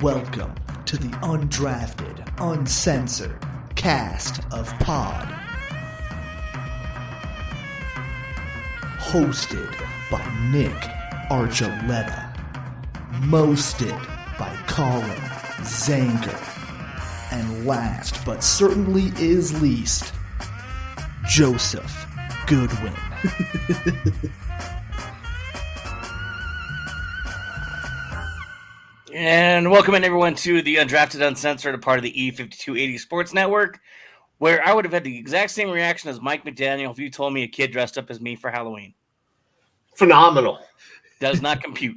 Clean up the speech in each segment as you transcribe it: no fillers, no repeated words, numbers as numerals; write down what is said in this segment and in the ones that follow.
Welcome to the Undrafted Uncensored cast of pod. Hosted by Nick Archuleta. Mosted by Collin Zanker. And last but certainly is least, Joseph Goodwin. And welcome in, everyone, to the Undrafted Uncensored, a part of the E5280 Sports Network, where I would have had the exact same reaction as Mike McDaniel if you told me a kid dressed up as me for Halloween. Phenomenal. Does not compute.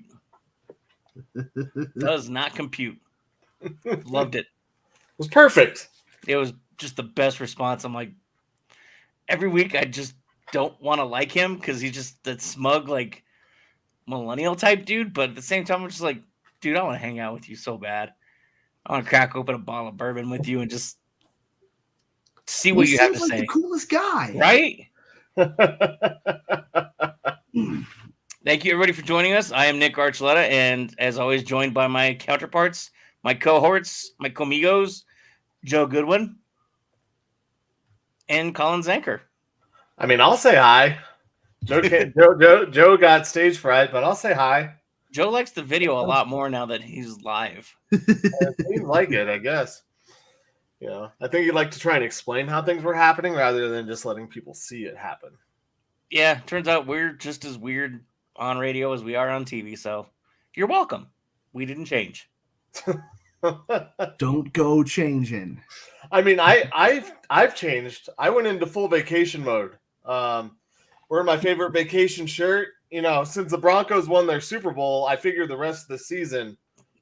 Does not compute. Loved it. It was perfect. It was just the best response. I'm like, every week I just don't want to like him because he's just that smug, like, millennial type dude. But at the same time, I'm just like, dude, I want to hang out with you so bad. I want to crack open a bottle of bourbon with you and just see what you have to say. The coolest guy, right? Thank you, everybody, for joining us. I am Nick Archuleta, and as always, joined by my counterparts, my cohorts, my comigos, Joe Goodwin and Collin Zanker. I mean, I'll say hi. Joe got stage fright, but I'll say hi. Joe likes the video a lot more now that he's live. He like it, I guess. You know, I think he'd like to try and explain how things were happening rather than just letting people see it happen. Yeah, turns out we're just as weird on radio as we are on TV, so you're welcome. We didn't change. Don't go changing. I mean, I've changed. I went into full vacation mode. Wearing my favorite vacation shirt. You know, since the Broncos won their Super Bowl, I figure the rest of the season.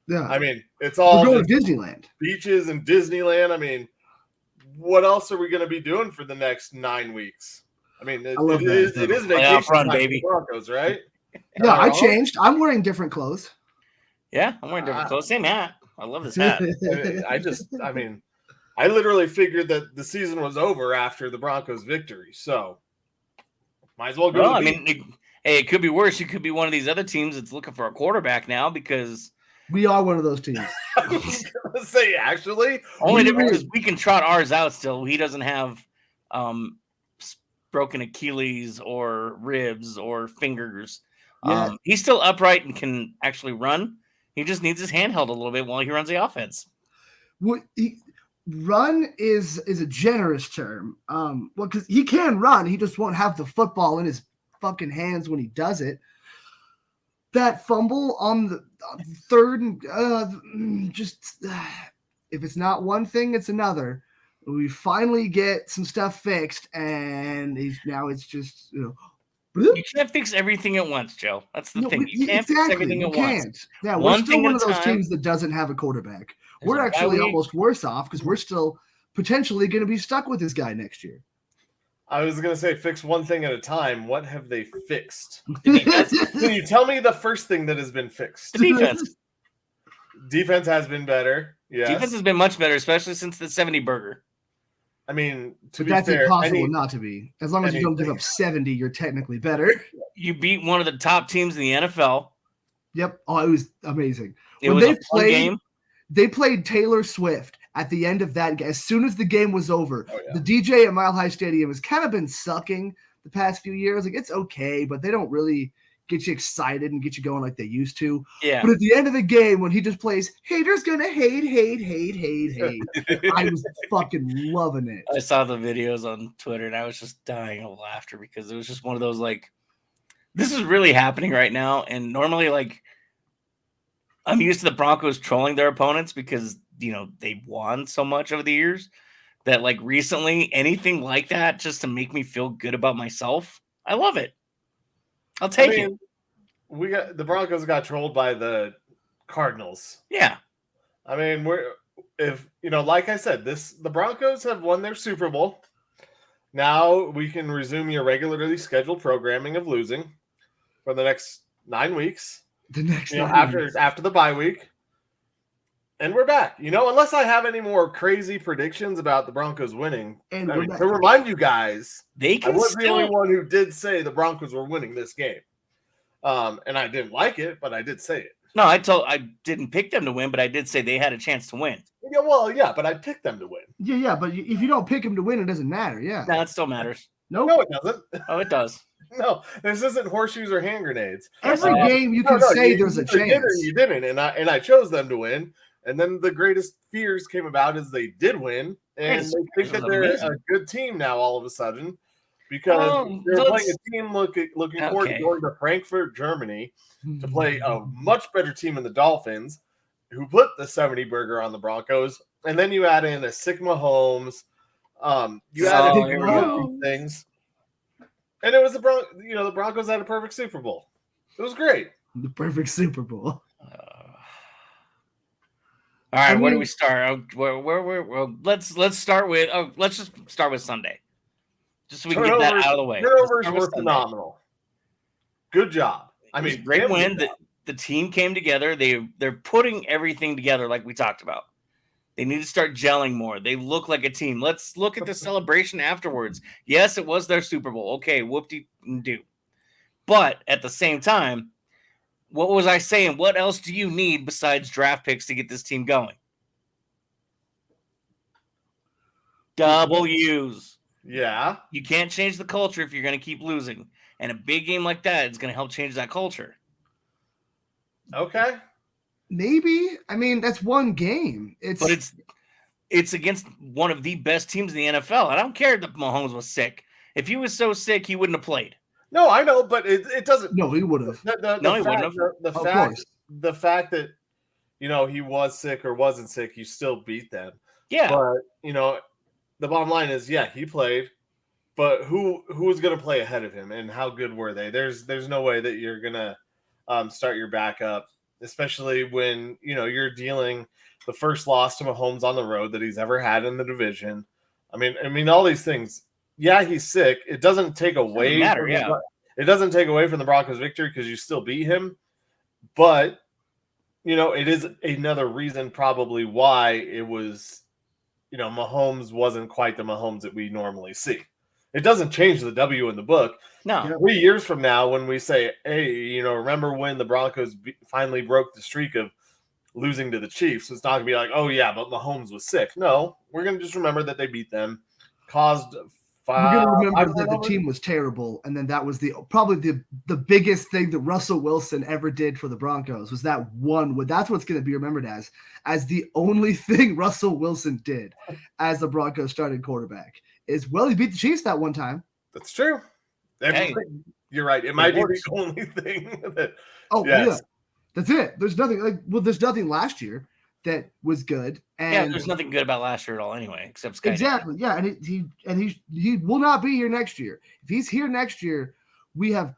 Yeah, I mean, it's all we're going to Disneyland, beaches, and Disneyland. I mean, what else are we going to be doing for the next 9 weeks? I mean, it is vacation run, baby. Broncos, right? Yeah, I changed. I'm wearing different clothes. Yeah, I'm wearing different clothes. Same hat. I love this hat. I literally figured that the season was over after the Broncos victory, so might as well go. Well, hey, it could be worse. You could be one of these other teams that's looking for a quarterback now because we are one of those teams. I was gonna say, actually, only difference is we can trot ours out still. He doesn't have broken Achilles or ribs or fingers. Yeah. He's still upright and can actually run. He just needs his hand held a little bit while he runs the offense. Run is a generous term. Well, because he can run, he just won't have the football in his fucking hands when he does it. That fumble on the third and if it's not one thing, it's another. We finally get some stuff fixed, and it's just you can't fix everything at once, Joe. That's the thing. You can't fix everything at once. Yeah, we're still one of those teams that doesn't have a quarterback. We're actually almost worse off because we're still potentially going to be stuck with this guy next year. I was going to say fix one thing at a time. What have they fixed? Can you tell me the first thing that has been fixed? The defense. Defense has been better. Yes. Defense has been much better, especially since the 70 burger. I mean, that's impossible not to be. As long as you don't give up 70, you're technically better. You beat one of the top teams in the NFL. Yep. Oh, it was amazing. They played Taylor Swift at the end of that game. As soon as the game was over, the DJ at Mile High Stadium has kind of been sucking the past few years. Like, it's okay, but they don't really get you excited and get you going like they used to. Yeah. But at the end of the game, when he just plays, haters gonna hate. I was fucking loving it. I saw the videos on Twitter and I was just dying of laughter because it was just one of those, like, this is really happening right now. And normally, like, I'm used to the Broncos trolling their opponents because, you know, they've won so much over the years that, like, recently anything like that just to make me feel good about myself, I love it. I'll take it. The Broncos got trolled by the Cardinals. Yeah. I mean, like I said, the Broncos have won their Super Bowl. Now we can resume your regularly scheduled programming of losing for the next 9 weeks. After the bye week. And we're back. Unless I have any more crazy predictions about the Broncos winning. And to remind you guys, I was the only one who did say the Broncos were winning this game. And I didn't like it, but I did say it. No, I didn't pick them to win, but I did say they had a chance to win. Yeah, well, yeah, but I picked them to win. Yeah, but if you don't pick him to win, it doesn't matter. Yeah. No, it still matters. Nope. No, it doesn't. Oh, it does. No, this isn't horseshoes or hand grenades. Every game you can say there's a chance. Did or you didn't, and I chose them to win. And then the greatest fears came about as they did win, and they think that they're a good team now all of a sudden because they're playing a team looking forward to going to Frankfurt, Germany, to play a much better team in the Dolphins, who put the 70 burger on the Broncos, and then you add in a sick Mahomes, you add in things, and it was the Broncos had a perfect Super Bowl. It was great. The perfect Super Bowl. All right, where do we start? Let's start with. Let's just start with Sunday, just so we can get that out of the way. Turnovers were phenomenal. Good job. I mean, great win. The team came together. They're putting everything together like we talked about. They need to start gelling more. They look like a team. Let's look at the celebration afterwards. Yes, it was their Super Bowl. Okay, whoop-de-doo. But at the same time, what was I saying? What else do you need besides draft picks to get this team going? W's. Yeah. You can't change the culture if you're going to keep losing. And a big game like that is going to help change that culture. Okay. Maybe. I mean, that's one game. But it's against one of the best teams in the NFL. I don't care that Mahomes was sick. If he was so sick, he wouldn't have played. No, I know, but it doesn't. No, he would have. He wouldn't have. The fact that he was sick or wasn't sick, you still beat them. Yeah. But the bottom line is, yeah, he played, but who was going to play ahead of him, and how good were they? There's no way that you're going to start your backup, especially when you're dealing the first loss to Mahomes on the road that he's ever had in the division. I mean all these things. Yeah, he's sick. It doesn't take away. It doesn't take away from the Broncos' victory because you still beat him. But it is another reason probably why it was. Mahomes wasn't quite the Mahomes that we normally see. It doesn't change the W in the book. No. 3 years from now, when we say, "Hey, remember when the Broncos finally broke the streak of losing to the Chiefs?" It's not gonna be like, "Oh yeah, but Mahomes was sick." No, we're gonna just remember that they beat them, caused. We're gonna remember that the team was terrible, and then that was probably the biggest thing that Russell Wilson ever did for the Broncos was that one. That's what's gonna be remembered as the only thing Russell Wilson did as the Broncos starting quarterback is he beat the Chiefs that one time. That's true. You're right. It might be the only thing that. Yeah, that's it. There's nothing there's nothing last year that was good. And there's nothing good about last year at all anyway, except Sky. Exactly. Yeah, and he will not be here next year. If he's here next year, we have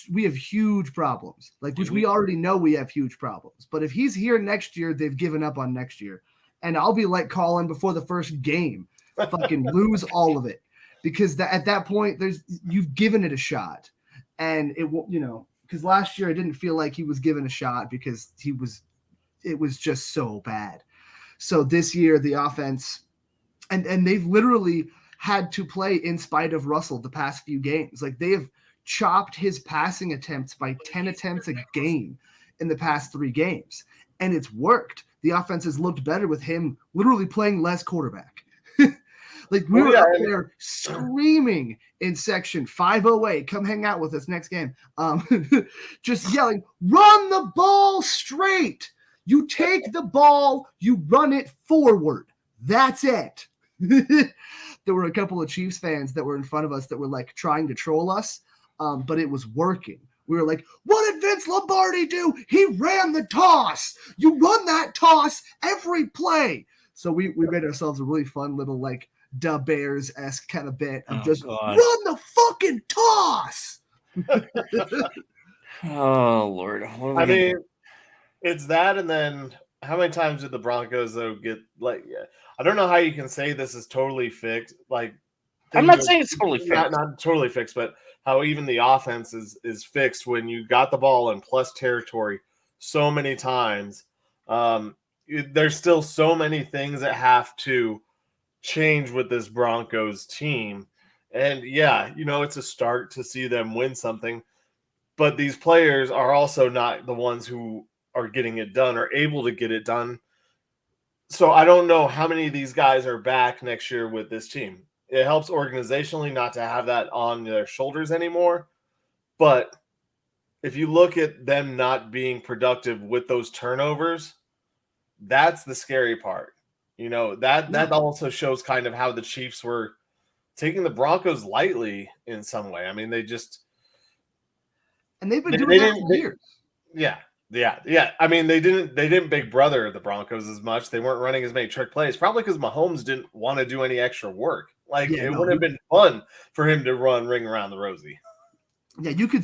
huge problems. Which we already know we have huge problems. But if he's here next year, they've given up on next year. And I'll be like Collin before the first game. Fucking lose all of it. Because at that point you've given it a shot. And it will, because last year I didn't feel like he was given a shot because it was just so bad. So this year, the offense, and they've literally had to play in spite of Russell the past few games. They have chopped his passing attempts by 10 attempts a game in the past 3 games. And it's worked. The offense has looked better with him literally playing less quarterback. We were up there screaming in section 508, come hang out with us next game. Just yelling, run the ball straight. You take the ball, you run it forward. That's it. There were a couple of Chiefs fans that were in front of us that were trying to troll us, but it was working. We were like, what did Vince Lombardi do? He ran the toss. You run that toss every play. So we made ourselves a really fun little Da Bears-esque kind of bit of run the fucking toss. Oh, Lord. It's that, and then how many times did the Broncos though get I don't know how you can say this is totally fixed. I'm not saying it's totally fixed. Not totally fixed, but how even the offense is fixed when you got the ball in plus territory so many times. There's still so many things that have to change with this Broncos team, and it's a start to see them win something. But these players are also not the ones who are getting it done or able to get it done. So I don't know how many of these guys are back next year with this team. It helps organizationally not to have that on their shoulders anymore. But if you look at them not being productive with those turnovers, that's the scary part. That also shows kind of how the Chiefs were taking the Broncos lightly in some way. I mean, they just and they've been doing that for years. Yeah. I mean, they didn't big brother the Broncos as much. They weren't running as many trick plays, probably because Mahomes didn't want to do any extra work. It would have been fun for him to run ring around the rosy. Yeah, you could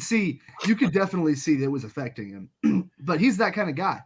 definitely see that it was affecting him. But he's that kind of guy.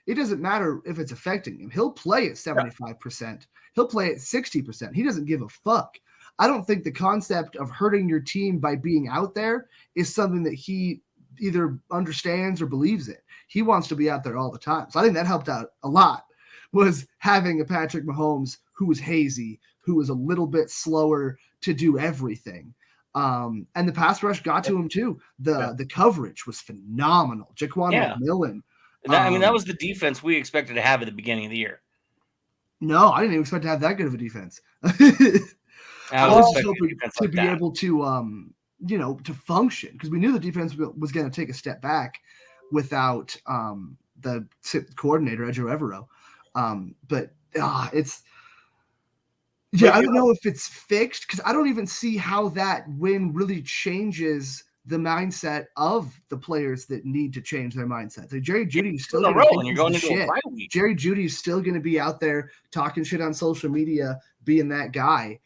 It doesn't matter if it's affecting him. He'll play at 75%. He'll play at 60%. He doesn't give a fuck. I don't think the concept of hurting your team by being out there is something that he either understands or believes in. He wants to be out there all the time. So I think that helped out a lot, was having a Patrick Mahomes who was hazy, who was a little bit slower to do everything. And the pass rush got to him too. The coverage was phenomenal. Jaquan McMillan. That was the defense we expected to have at the beginning of the year. No, I didn't even expect to have that good of a defense. I was hoping to be able to, to function, because we knew the defense was going to take a step back without the coordinator, Edger Evero. I don't know if it's fixed, because I don't even see how that win really changes the mindset of the players that need to change their mindset. So Jerry Jeudy is still going Jerry Jeudy is still going to be out there talking shit on social media, being that guy.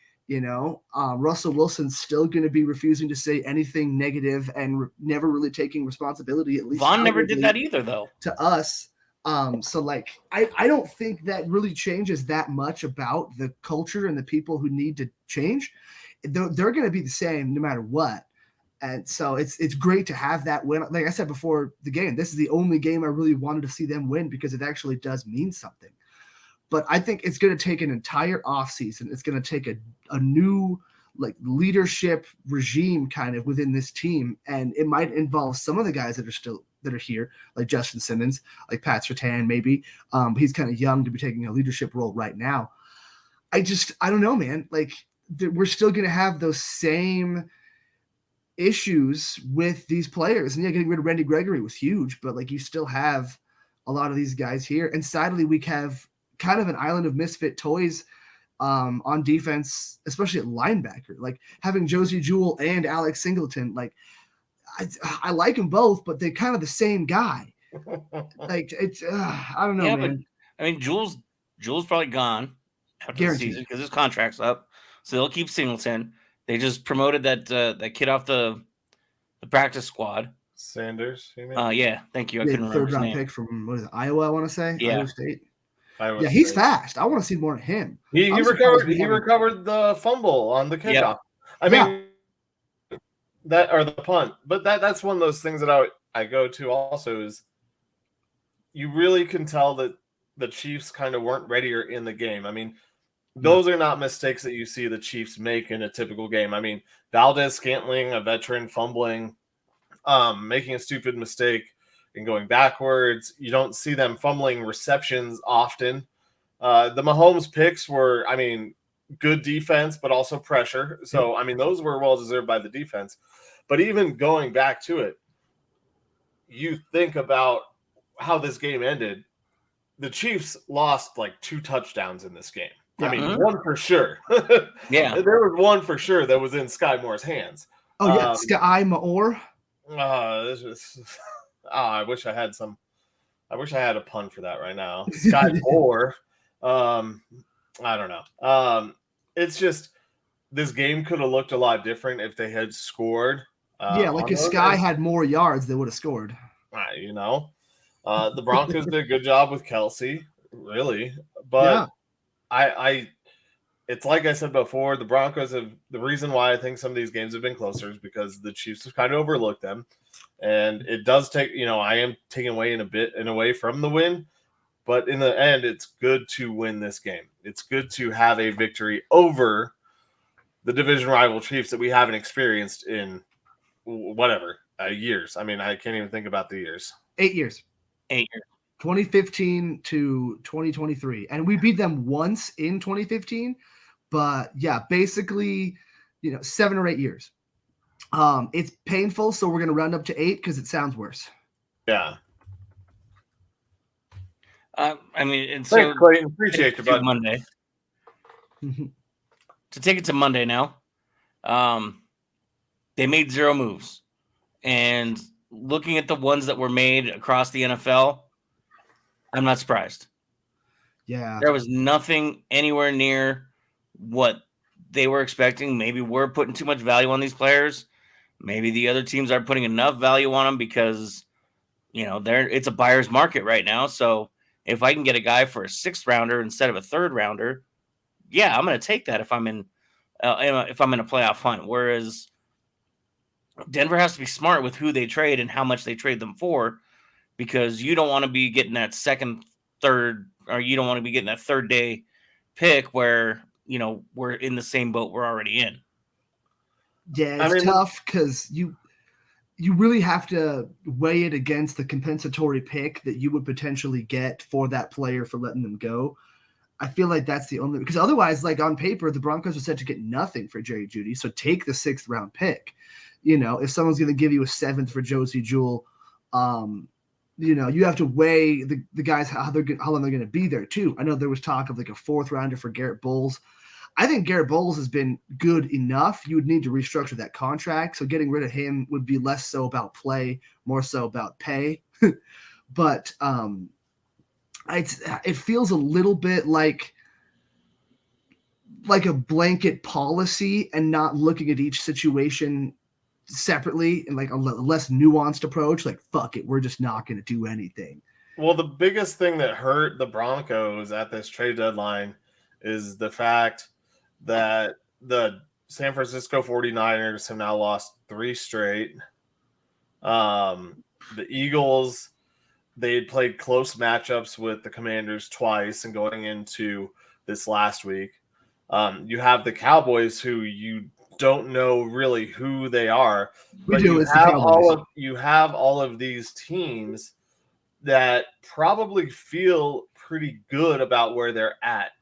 Russell Wilson's still going to be refusing to say anything negative and never really taking responsibility. At least Vaughn never did that either, though. To us. I don't think that really changes that much about the culture and the people who need to change. They're going to be the same no matter what. And so it's great to have that win. Like I said before the game, this is the only game I really wanted to see them win, because it actually does mean something. But I think it's going to take an entire offseason. It's going to take a new leadership regime kind of within this team. And it might involve some of the guys that are here, like Justin Simmons, like Pat Surtain, maybe. He's kind of young to be taking a leadership role right now. I don't know, man. We're still going to have those same issues with these players. And getting rid of Randy Gregory was huge, but you still have a lot of these guys here. And sadly, we have kind of an island of misfit toys on defense, especially at linebacker. Having Josie Jewell and Alex Singleton, I like them both, but they're kind of the same guy. It's I don't know, man. But Jewell's probably gone after the season because his contract's up, so they'll keep Singleton. They just promoted that kid off the practice squad. Sanders, you mean? Yeah, thank you. I couldn't remember his name. Third-round pick from Iowa, I want to say. Yeah. Iowa State. He's fast. I want to see more of him. He recovered the fumble on the kickoff. That, or the punt. But that's one of those things that I go to also, is you really can tell that the Chiefs kind of weren't ready or in the game. Those are not mistakes that you see the Chiefs make in a typical game. Valdez-Scantling, a veteran, fumbling, making a stupid mistake and going backwards. You don't see them fumbling receptions often. The Mahomes picks were, good defense, but also pressure. So, those were well-deserved by the defense. But even going back to it, you think about how this game ended. The Chiefs lost 2 touchdowns in this game. One for sure. Yeah. There was one for sure that was in Sky Moore's hands. Oh, yeah, Sky Moore. I wish I had a pun for that right now. Sky Moore. I don't know. It's just, this game could have looked a lot different if they had scored. If Sky had more yards, they would have scored. The Broncos did a good job with Kelsey, really. But it's like I said before, the Broncos the reason why I think some of these games have been closer is because the Chiefs have kind of overlooked them. And it does take, I am taking away from the win. But in the end, it's good to win this game. It's good to have a victory over the division rival Chiefs that we haven't experienced in years. I can't even think about the years. 8 years. 8 years. 2015 to 2023. And we beat them once in 2015. But yeah, basically, 7 or 8 years. It's painful, so we're going to round up to 8 because it sounds worse. Yeah. I mean, and Thanks, so Clayton. Appreciate you, bud. Monday. To take it to Monday now, they made 0 moves. And looking at the ones that were made across the NFL, I'm not surprised. Yeah. There was nothing anywhere near what they were expecting. Maybe we're putting too much value on these players. Maybe the other teams aren't putting enough value on them because, it's a buyer's market right now. So if I can get a guy for a 6th rounder instead of a 3rd rounder, yeah, I'm going to take that if I'm in a playoff hunt. Whereas Denver has to be smart with who they trade and how much they trade them for, because you don't want to be getting that 2nd, 3rd, or you don't want to be getting that 3rd day pick where, we're in the same boat we're already in. Yeah, it's tough because you really have to weigh it against the compensatory pick that you would potentially get for that player for letting them go. I feel like that's the only, because otherwise, like on paper, the Broncos are set to get nothing for Jerry Jeudy. So take the 6th round pick. If someone's going to give you a 7th for Josie Jewell, you have to weigh the guys, how long they're going to be there too. I know there was talk of like a 4th rounder for Garrett Bowles. I think Garrett Bowles has been good enough. You would need to restructure that contract. So getting rid of him would be less so about play, more so about pay. But it feels a little bit like a blanket policy and not looking at each situation separately and like a less nuanced approach. Like, fuck it, we're just not going to do anything. Well, the biggest thing that hurt the Broncos at this trade deadline is the fact that the San Francisco 49ers have now lost 3 straight. The Eagles, they had played close matchups with the Commanders twice and going into this last week. You have the Cowboys, who you don't know really who they are. But you have all of these teams that probably feel pretty good about where they're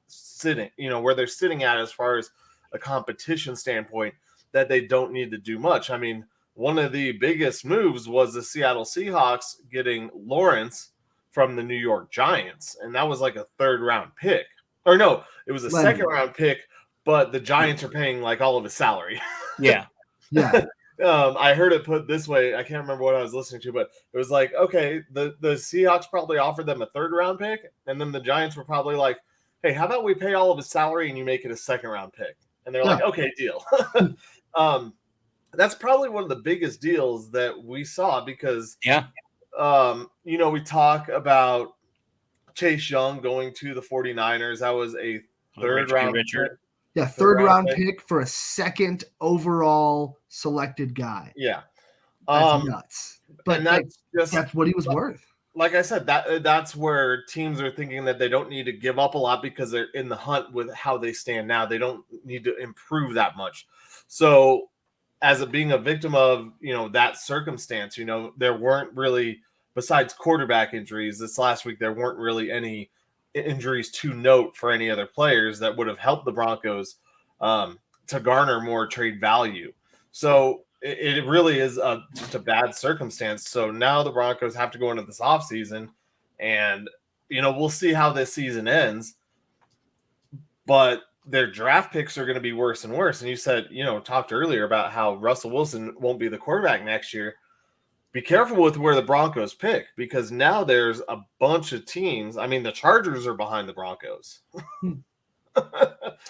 sitting at as far as a competition standpoint, that they don't need to do much. I mean, one of the biggest moves was the Seattle Seahawks getting Lawrence from the New York Giants, and that was like a 3rd round pick. Or no, it was a 2nd round pick, but the Giants are paying like all of his salary. Yeah. Yeah. I heard it put this way. I can't remember what I was listening to, but it was like, okay, the Seahawks probably offered them a 3rd round pick, and then the Giants were probably like, hey, how about we pay all of his salary and you make it a 2nd round pick? And they're like, okay, deal. That's probably one of the biggest deals that we saw because, we talk about Chase Young going to the 49ers. That was a 3rd round pick. Yeah, 3rd round pick for a 2nd overall selected guy. Yeah. That's nuts. But that's what he was worth. Like I said, that's where teams are thinking that they don't need to give up a lot because they're in the hunt with how they stand now. They don't need to improve that much. So as being a victim of, that circumstance, there weren't really, besides quarterback injuries this last week, there weren't really any injuries to note for any other players that would have helped the Broncos to garner more trade value. So it really is just a bad circumstance. So now the Broncos have to go into this offseason, and, we'll see how this season ends. But their draft picks are going to be worse and worse. And you said, talked earlier about how Russell Wilson won't be the quarterback next year. Be careful with where the Broncos pick, because now there's a bunch of teams. I mean, the Chargers are behind the Broncos.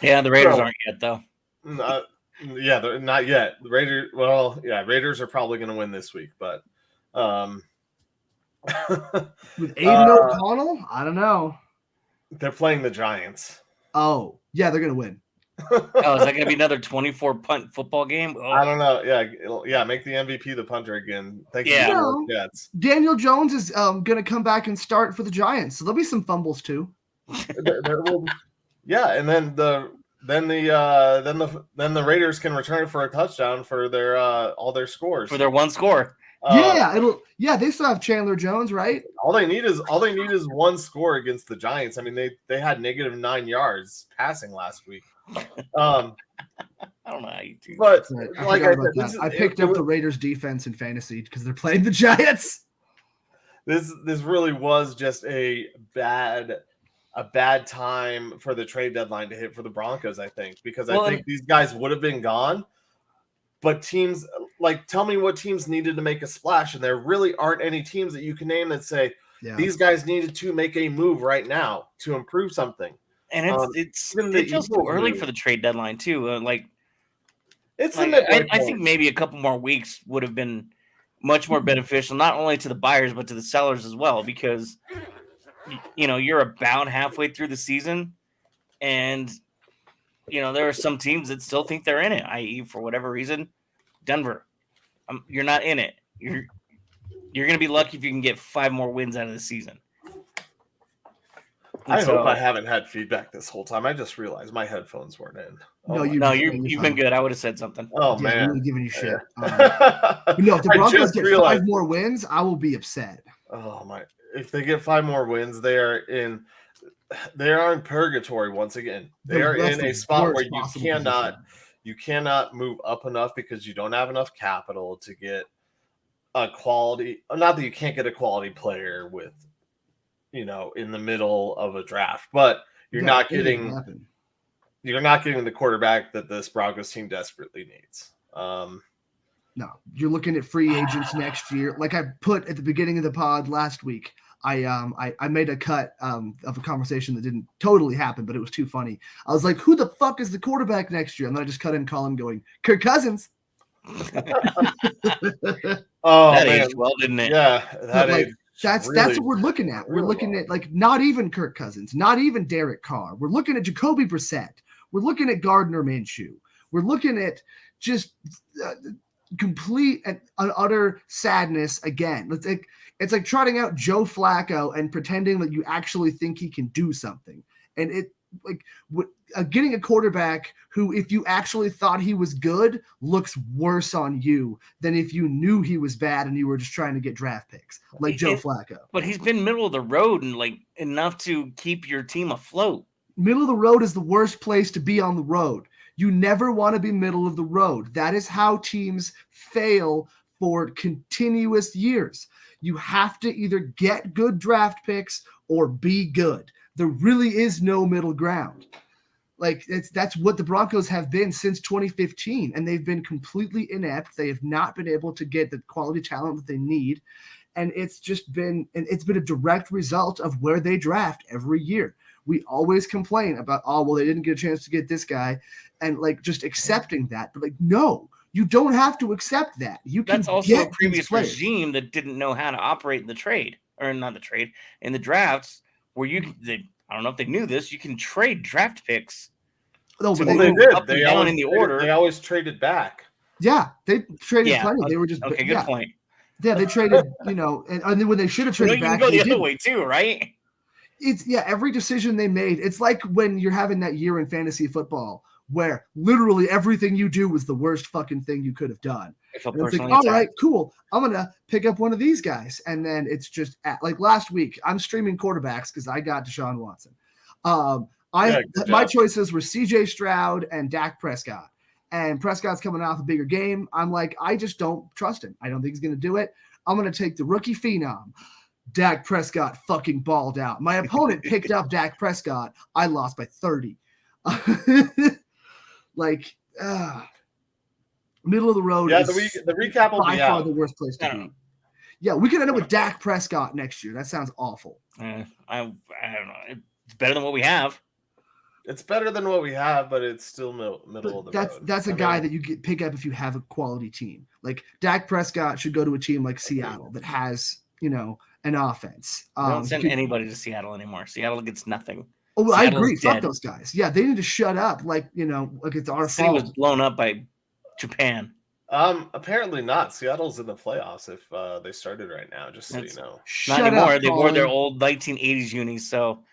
Yeah, the Raiders aren't yet, though. Yeah, they're not yet. The Raiders, Raiders are probably going to win this week, but with Aiden O'Connell, I don't know. They're playing the Giants. Oh, yeah, they're going to win. Is that going to be another 24-punt football game? Oh. I don't know. Yeah, make the MVP the punter again. Thank you. Jets. Daniel Jones is going to come back and start for the Giants, so there'll be some fumbles too. Yeah, and then the Raiders can return it for a touchdown for their all their scores. For their one score. They still have Chandler Jones, right? All they need is one score against the Giants. I mean, they had -9 yards passing last week. I don't know how you do But Right. like I said, I picked up the Raiders defense in fantasy because they're playing the Giants. This really was just a bad time for the trade deadline to hit for the Broncos, I think, because I think these guys would have been gone. But teams, like, tell me what teams needed to make a splash, and there really aren't any teams that you can name that say these guys needed to make a move right now to improve something. And it feels too early for the trade deadline too. I think maybe a couple more weeks would have been much more beneficial, not only to the buyers but to the sellers as well, because you're about halfway through the season, and there are some teams that still think they're in it, i.e., for whatever reason, Denver. You're not in it. You're going to be lucky if you can get 5 more wins out of the season. I hope I haven't had feedback this whole time. I just realized my headphones weren't in. You've been good. I would have said something. Oh, man. I'm giving you shit. If the Broncos get 5 more wins, I will be upset. Oh, my. If they get 5 more wins, they are in purgatory once again. They are in a spot where you cannot move up enough because you don't have enough capital to get a quality. Not that you can't get a quality player with, in the middle of a draft, but you're not getting the quarterback that this Broncos team desperately needs. No, you're looking at free agents next year. Like I put at the beginning of the pod last week, I made a cut of a conversation that didn't totally happen, but it was too funny. I was like, who the fuck is the quarterback next year? And then I just cut in Collin going, Kirk Cousins. Oh, that man. aged well, didn't it? Yeah, that's what we're looking at. We're looking at like not even Kirk Cousins, not even Derek Carr. We're looking at Jacoby Brissett. We're looking at Gardner Minshew. We're looking at just complete and utter sadness again. It's like trotting out Joe Flacco and pretending that you actually think he can do something. And getting a quarterback who, if you actually thought he was good, looks worse on you than if you knew he was bad and you were just trying to get draft picks, like Joe Flacco. But he's been middle of the road and like enough to keep your team afloat. Middle of the road is the worst place to be on the road. You never want to be middle of the road. That is how teams fail for continuous years. You have to either get good draft picks or be good. There really is no middle ground. Like that's what the Broncos have been since 2015, and they've been completely inept. They have not been able to get the quality talent that they need, and it's been a direct result of where they draft every year. We always complain about, they didn't get a chance to get this guy, and like just accepting that. But like, no, you don't have to accept that. That's also a previous regime that didn't know how to operate in the trade, or not the trade, in the drafts, where I don't know if they knew this, you can trade draft picks. No, but they did. They down in the order. They always traded back. Yeah, they traded plenty. They were just okay. Good point. Yeah, they traded. And then when they should have traded back, you can go the other way too, right? Every decision they made. It's like when you're having that year in fantasy football where literally everything you do was the worst fucking thing you could have done. It's like, all right, cool. I'm going to pick up one of these guys. And then it's just like last week, I'm streaming quarterbacks because I got Deshaun Watson. My choices were CJ Stroud and Dak Prescott. And Prescott's coming off a bigger game. I'm like, I just don't trust him. I don't think he's going to do it. I'm going to take the rookie phenom. Dak Prescott fucking balled out. My opponent picked up Dak Prescott. I lost by 30. Middle of the road. Yeah, the recap will by far the worst place to be. Yeah, we could end up with Dak Prescott next year. That sounds awful. I don't know. It's better than what we have. It's better than what we have, but it's still middle of the road. That's a guy that you pick up if you have a quality team. Like Dak Prescott should go to a team like Seattle that has, an offense. Don't send anybody to Seattle anymore. Seattle gets nothing. Oh, well, I agree. Fuck those guys. Yeah, they need to shut up. Like it's our fault. City was blown up by Japan. Apparently not. Seattle's in the playoffs if they started right now, just so you know. Not anymore. They wore their old 1980s unis, so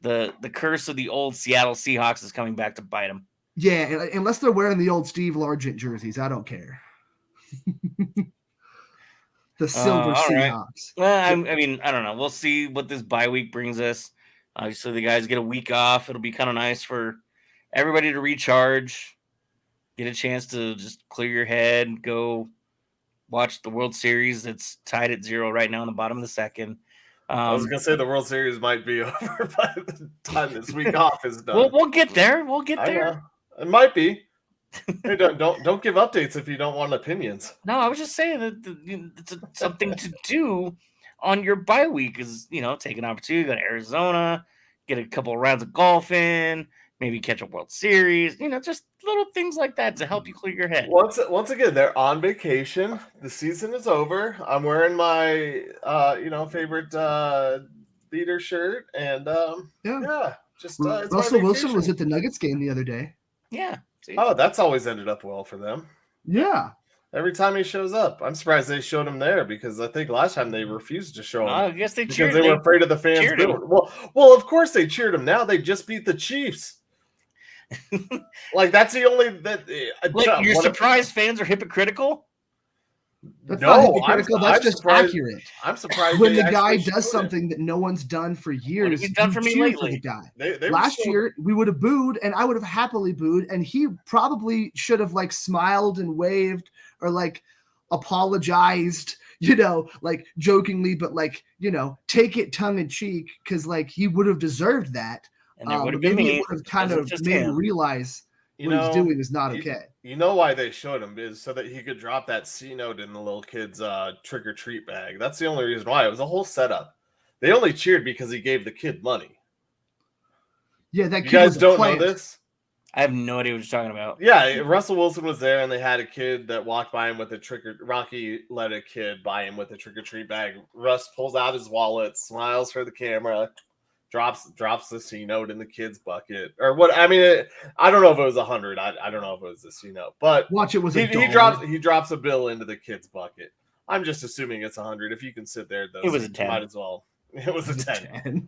the curse of the old Seattle Seahawks is coming back to bite them. Yeah, unless they're wearing the old Steve Largent jerseys, I don't care. The Silver all right. Seahawks. Well, I mean, I don't know. We'll see what this bye week brings us. Obviously, the guys get a week off. It'll be kind of nice for everybody to recharge, get a chance to just clear your head, go watch the World Series that's tied at 0 right now in the bottom of the second. I was gonna say the World Series might be over by the time this week off is done. We'll get there. We'll get there. I know. It might be. Hey, don't give updates if you don't want opinions. No, I was just saying that it's something to do on your bye week is, take an opportunity, go to Arizona, get a couple of rounds of golf in, maybe catch a World Series, just little things like that to help you clear your head. Once again, they're on vacation. The season is over. I'm wearing my favorite beater shirt, and Russell Wilson was at the Nuggets game the other day. Yeah. See? Oh, that's always ended up well for them. Yeah. Every time he shows up, I'm surprised they showed him there because I think last time they refused to show him. I guess they cheered. Because they were afraid of the fans. Well, of course they cheered him. Now they just beat the Chiefs. Like that's the only you're surprised fans are hypocritical? That's not hypocritical. That's just surprised, accurate. I'm surprised when the guy does something that no one's done for years. What have you done for me lately? For the guy. Last year we would have booed, and I would have happily booed, and he probably should have smiled and waved or apologized, jokingly, but take it tongue in cheek because he would have deserved that. And there would have been me. It would have kind of made him realize what he's doing is not okay. You know why they showed him is so that he could drop that C note in the little kid's trick or treat bag. That's the only reason why. It was a whole setup. They only cheered because he gave the kid money. Yeah, that you kid guys don't know this. I have no idea what you're talking about. Yeah, Russell Wilson was there, and they had a kid that walked by him with a Rocky let a kid by him with a trick or treat bag. Russ pulls out his wallet, smiles for the camera. Drops the C note in the kid's bucket or what? I mean, I don't know if it was 100. I don't know if it was the C note, but watch it was he drops a bill into the kid's bucket. I'm just assuming it's 100. If you can sit there, it was a 10. Might as well. It was a 10.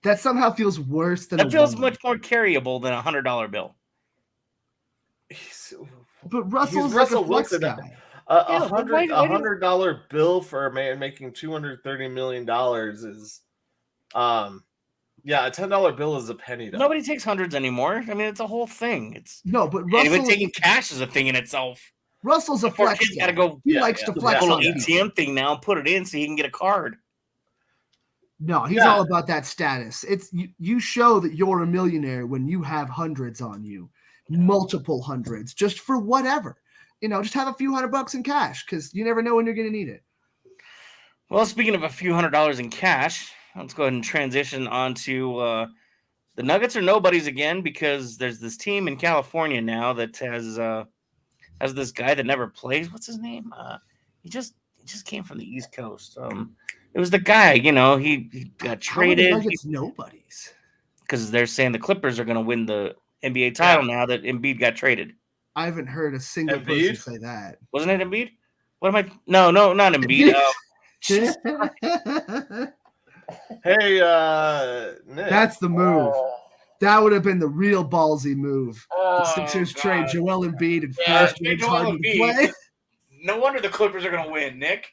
That somehow feels worse than. That feels much more carryable than $100 bill. But Russell's Russell Wilson guy. A $100 bill for a man making $230 million is. A $10 bill is a penny. Though. Nobody takes hundreds anymore. I mean, it's a whole thing. But Russell, even taking cash is a thing in itself. Russell's a flex guy. Got to go. He likes to flex on the ATM thing now and put it in so he can get a card. No, he's all about that status. It's you show that you're a millionaire when you have hundreds on you, multiple hundreds, just for whatever. Just have a few $100 in cash because you never know when you're going to need it. Well, speaking of a few $100 in cash, let's go ahead and transition on to the Nuggets are nobodies again because there's this team in California now that has this guy that never plays. What's his name? He just came from the East Coast. It was the guy, he got traded. How are the Nuggets nobodies? Because they're saying the Clippers are going to win the NBA title now that Embiid got traded. I haven't heard a single person say that. Wasn't it Embiid? What am I? No, not Embiid. Hey, Nick. That's the move. That would have been the real ballsy move. The Sixers trade Joel Embiid and force James Harden to play. No wonder the Clippers are going to win, Nick.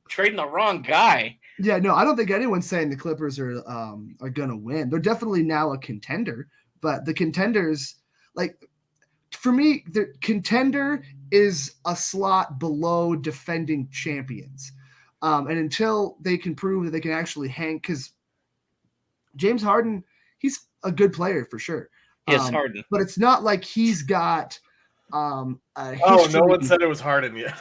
Trading the wrong guy. Yeah, no, I don't think anyone's saying the Clippers are going to win. They're definitely now a contender, but the contenders, for me, the contender is a slot below defending champions. And until they can prove that they can actually hang, because James Harden, he's a good player for sure. Yes, Harden. But it's not like he's got no one said it was Harden yet.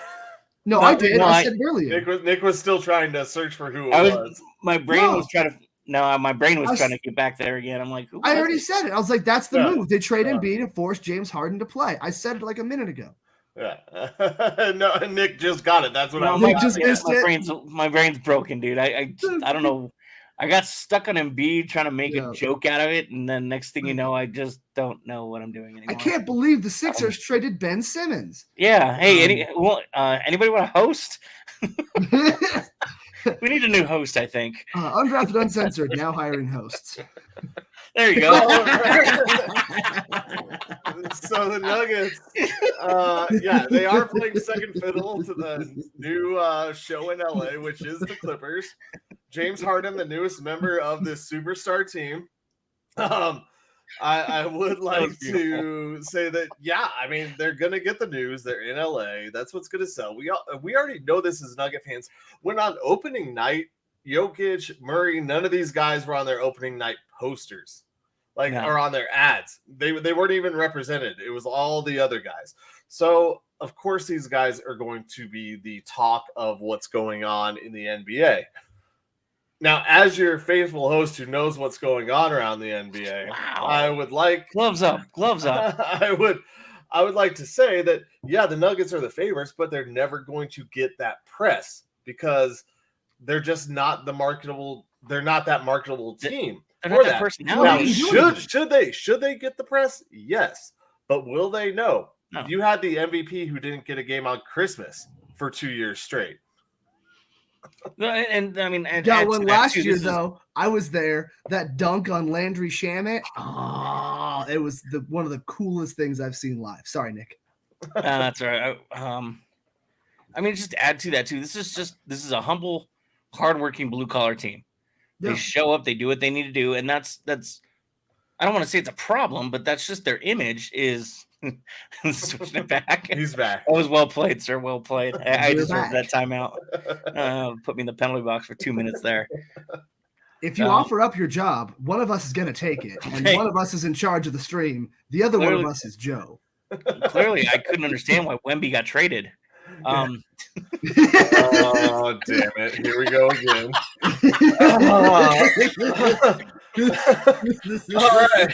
No, I did. I said it earlier. Nick was still trying to search for who it was. My brain was trying to get back there again. I'm like, I already said it. I was like, that's the move. They trade Embiid and force James Harden to play. I said it like a minute ago. Yeah. No, Nick just got it. That's what Nick just missed it. My brain's broken, dude. I don't know. I got stuck on Embiid trying to make a joke out of it, and then next thing you know, I just don't know what I'm doing anymore. I can't believe the Sixers traded Ben Simmons. Yeah. Hey, anybody want to host? We need a new host, I think. Undrafted Uncensored, now hiring hosts. There you go. So the Nuggets, they are playing second fiddle to the new show in LA, which is the Clippers. James Harden, the newest member of this superstar team. I would like to say that, I mean, they're going to get the news. They're in LA. That's what's going to sell. We already know this as Nugget fans. When on opening night, Jokic, Murray, none of these guys were on their opening night posters, or on their ads. They weren't even represented. It was all the other guys. So, of course, these guys are going to be the talk of what's going on in the NBA. Now, as your faithful host who knows what's going on around the NBA, I would like gloves up. I would like to say that the Nuggets are the favorites, but they're never going to get that press because they're just not the marketable. They're not that marketable team. They're not that personality. Now, should they get the press? Yes, but will they? No. You had the MVP who didn't get a game on Christmas for 2 years straight. And I mean, got one last year though. I was there. That dunk on Landry Shamet. Oh, it was one of the coolest things I've seen live. Sorry, Nick. That's all right. I mean, just to add to that too. This is a humble, hardworking blue collar team. Yeah. They show up. They do what they need to do, and that's. I don't want to say it's a problem, but that's just their image is. Switching it back. He's back. That was well played, sir. Well played. I deserve that timeout. Put me in the penalty box for 2 minutes there. If you offer up your job, one of us is going to take it, and one of us is in charge of the stream. The other one of us is Joe. Clearly, I couldn't understand why Wemby got traded. Oh, damn it. Here we go again. All right.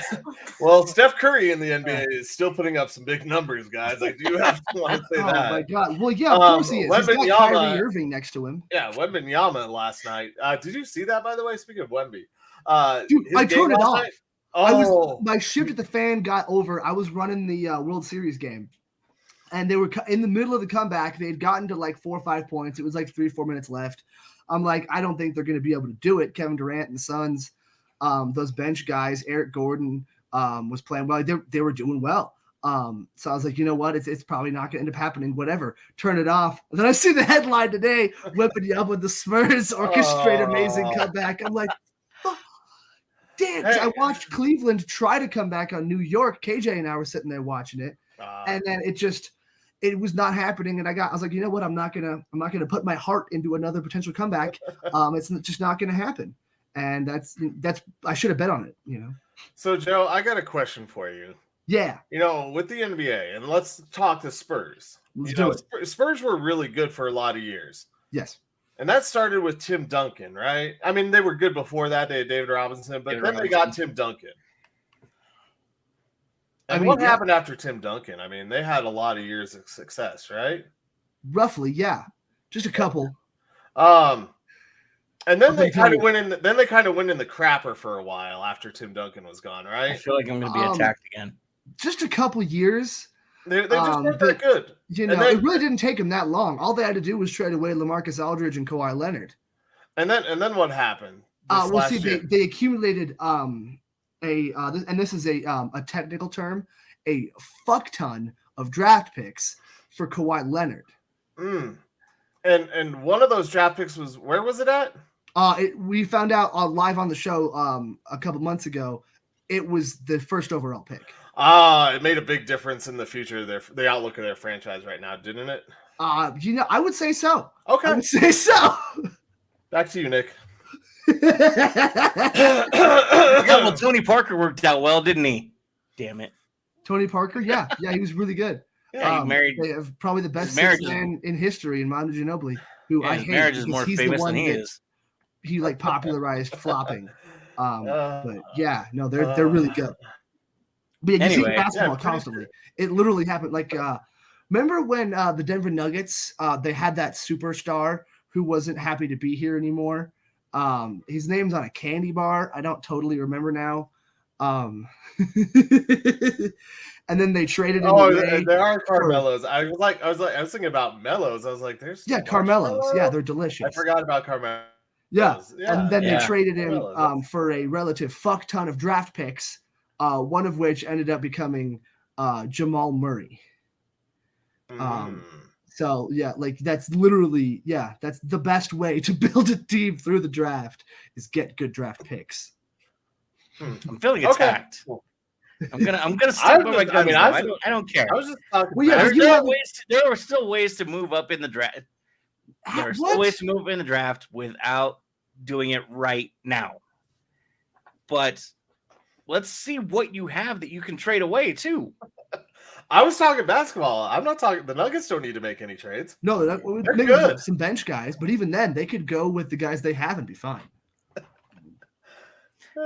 Well, Steph Curry in the NBA is still putting up some big numbers, guys. I do have to want to say that. Oh, my God. Well, yeah, of course he is. He's got Kyrie Irving next to him. Yeah, Wembanyama last night. Did you see that, by the way? Speaking of Wemby. Dude, I turned it off. Oh. My shift at the fan got over. I was running the World Series game. And they were in the middle of the comeback. They had gotten to like 4 or 5 points. It was like 3-4 minutes left. I'm like, I don't think they're going to be able to do it. Kevin Durant and the Suns, those bench guys, Eric Gordon was playing well. They were doing well. So I was like, you know what? It's probably not going to end up happening. Whatever. Turn it off. And then I see the headline today: Wembanyama with the Spurs orchestrate amazing comeback. I'm like, damn. Hey. I watched Cleveland try to come back on New York. KJ and I were sitting there watching it, and then it was not happening. And I was like, you know what? I'm not gonna put my heart into another potential comeback. It's just not gonna happen. And that's I should have bet on it, you know. So Joe, I got a question for you. Yeah. You know, with the NBA, and let's talk the Spurs. Spurs were really good for a lot of years. Yes. And that started with Tim Duncan, right? I mean, they were good before that. They had David Robinson, but then they got Tim Duncan. And what happened after Tim Duncan? I mean, they had a lot of years of success, right? Roughly, yeah. Just a couple. And then they kind of went in. Then they kind of went in the crapper for a while after Tim Duncan was gone, right? I feel like I'm going to be attacked again. Just a couple years. They just weren't that good. You know, it really didn't take them that long. All they had to do was trade away LaMarcus Aldridge and Kawhi Leonard. And then what happened? They accumulated and this is a technical term, a fuck ton of draft picks for Kawhi Leonard. And one of those draft picks was, where was it at? We found out live on the show a couple months ago. It was the first overall pick. It made a big difference in the future of the outlook of their franchise right now, didn't it? You know, I would say so. Okay. I would say so. Back to you, Nick. Well, Tony Parker worked out well, didn't he? Damn it. Tony Parker? Yeah, he was really good. Yeah, he married. They have probably the best man in history in Manu Ginobili, who I hate. His marriage is more famous than he is. He like popularized flopping. But yeah, no, they're really good. But yeah, you see basketball constantly. It literally happened. Like, remember when the Denver Nuggets they had that superstar who wasn't happy to be here anymore? His name's on a candy bar. I don't totally remember now. And then they traded him Oh, away. there are Carmelos. I was thinking about Mellows. I was like, there's Yeah, still Carmelos. Yeah, they're I delicious. forgot about Carmelos. Yeah, Yeah, and then they yeah. traded him Carmelos. for a relative fuck ton of draft picks, one of which ended up becoming Jamal Murray. So yeah, like that's literally that's the best way to build a team through the draft is get good draft picks. I'm feeling attacked. I'm gonna stick by my guns. I don't care. I was just talking. Well, yeah, there are still ways to move up in the draft. There are still ways to move in the draft without doing it right now. But let's see what you have that you can trade away too. I was talking basketball. I'm not talking. The Nuggets don't need to make any trades. No, maybe good. Some bench guys, but even then, they could go with the guys they have and be fine.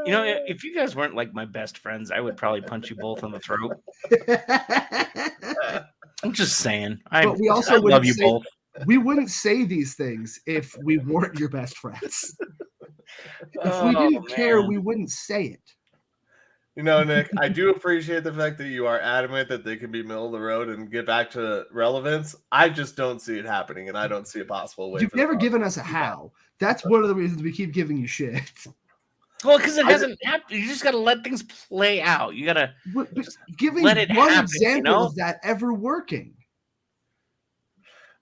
You know, if you guys weren't like my best friends, I would probably punch you both on the throat. I'm just saying. But we also love you both. We wouldn't say these things if we weren't your best friends. If we didn't care, we wouldn't say it. You know, Nick, I do appreciate the fact that you are adamant that they can be middle of the road and get back to relevance. I just don't see it happening, and I don't see a possible way. You've never given us a how. That's one of the reasons we keep giving you shit. Well, because it hasn't happened. You just got to let things play out. You got to giving let it one happen, example of that ever working.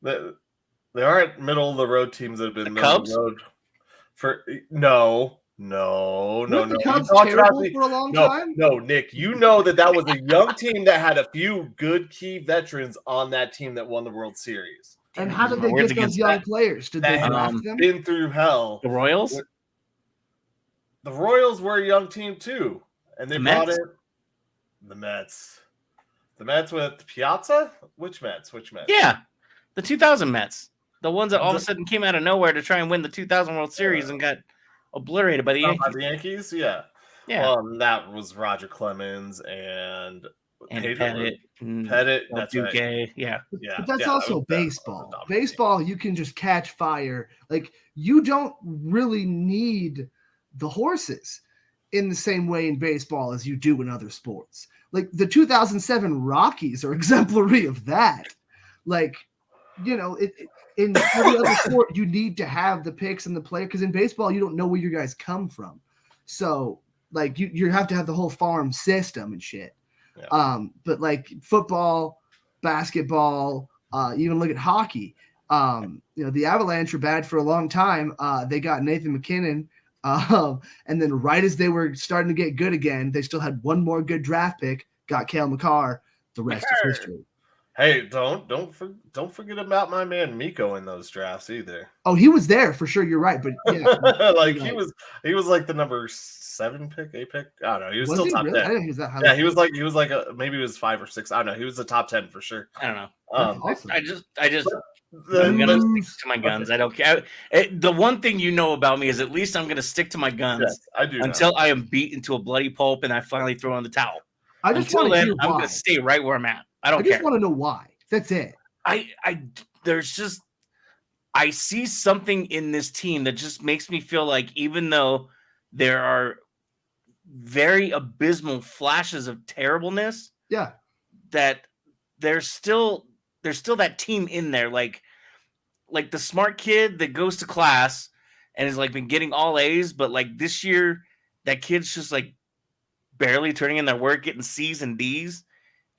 There aren't middle of the road teams that have been middle Cubs? of the road for no. The Cubs terrible for a long time? No, Nick, you know that was a young team that had a few good key veterans on that team that won the World Series. And how did they get those young players? Did they draft them? Been through hell. The Royals? The Royals were a young team too, and they brought in the Mets. The Mets with Piazza? Which Mets? Yeah, the 2000 Mets. The ones that all of a sudden came out of nowhere to try and win the 2000 World Series and got obliterated by the Yankees. By the Yankees, yeah. That was Roger Clemens and Pettit. That's Duque. right. Yeah. But that's also baseball. Baseball, you can just catch fire. Like, you don't really need the horses in the same way in baseball as you do in other sports. Like, the 2007 Rockies are exemplary of that. Like, you know, in every other sport, you need to have the picks and the player, because in baseball, you don't know where your guys come from. So, like, you have to have the whole farm system and shit. Yeah. But like football, basketball, even look at hockey. You know, the Avalanche were bad for a long time. They got Nathan McKinnon, and then right as they were starting to get good again, they still had one more good draft pick. Got Cale Makar. The rest is history. Hey, don't forget about my man Miko in those drafts either. Oh, he was there for sure. You're right, but yeah, like he was like the number 7 pick, 8 pick. I don't know. He was still top 10. I didn't think he was that high. Yeah, he was like maybe he was 5 or 6. I don't know. He was the top 10 for sure. I don't know. Awesome. I'm gonna stick to my guns. Okay. I don't care. The one thing you know about me is at least I'm gonna stick to my guns. Yes, I do. Until I am beaten to a bloody pulp and I finally throw in the towel. I just want to hear why. I'm gonna stay right where I'm at. I just want to know why. That's it. I see something in this team that just makes me feel like even though there are very abysmal flashes of terribleness, that there's still that team in there, like the smart kid that goes to class and has like been getting all A's, but like this year that kid's just like barely turning in their work, getting C's and D's.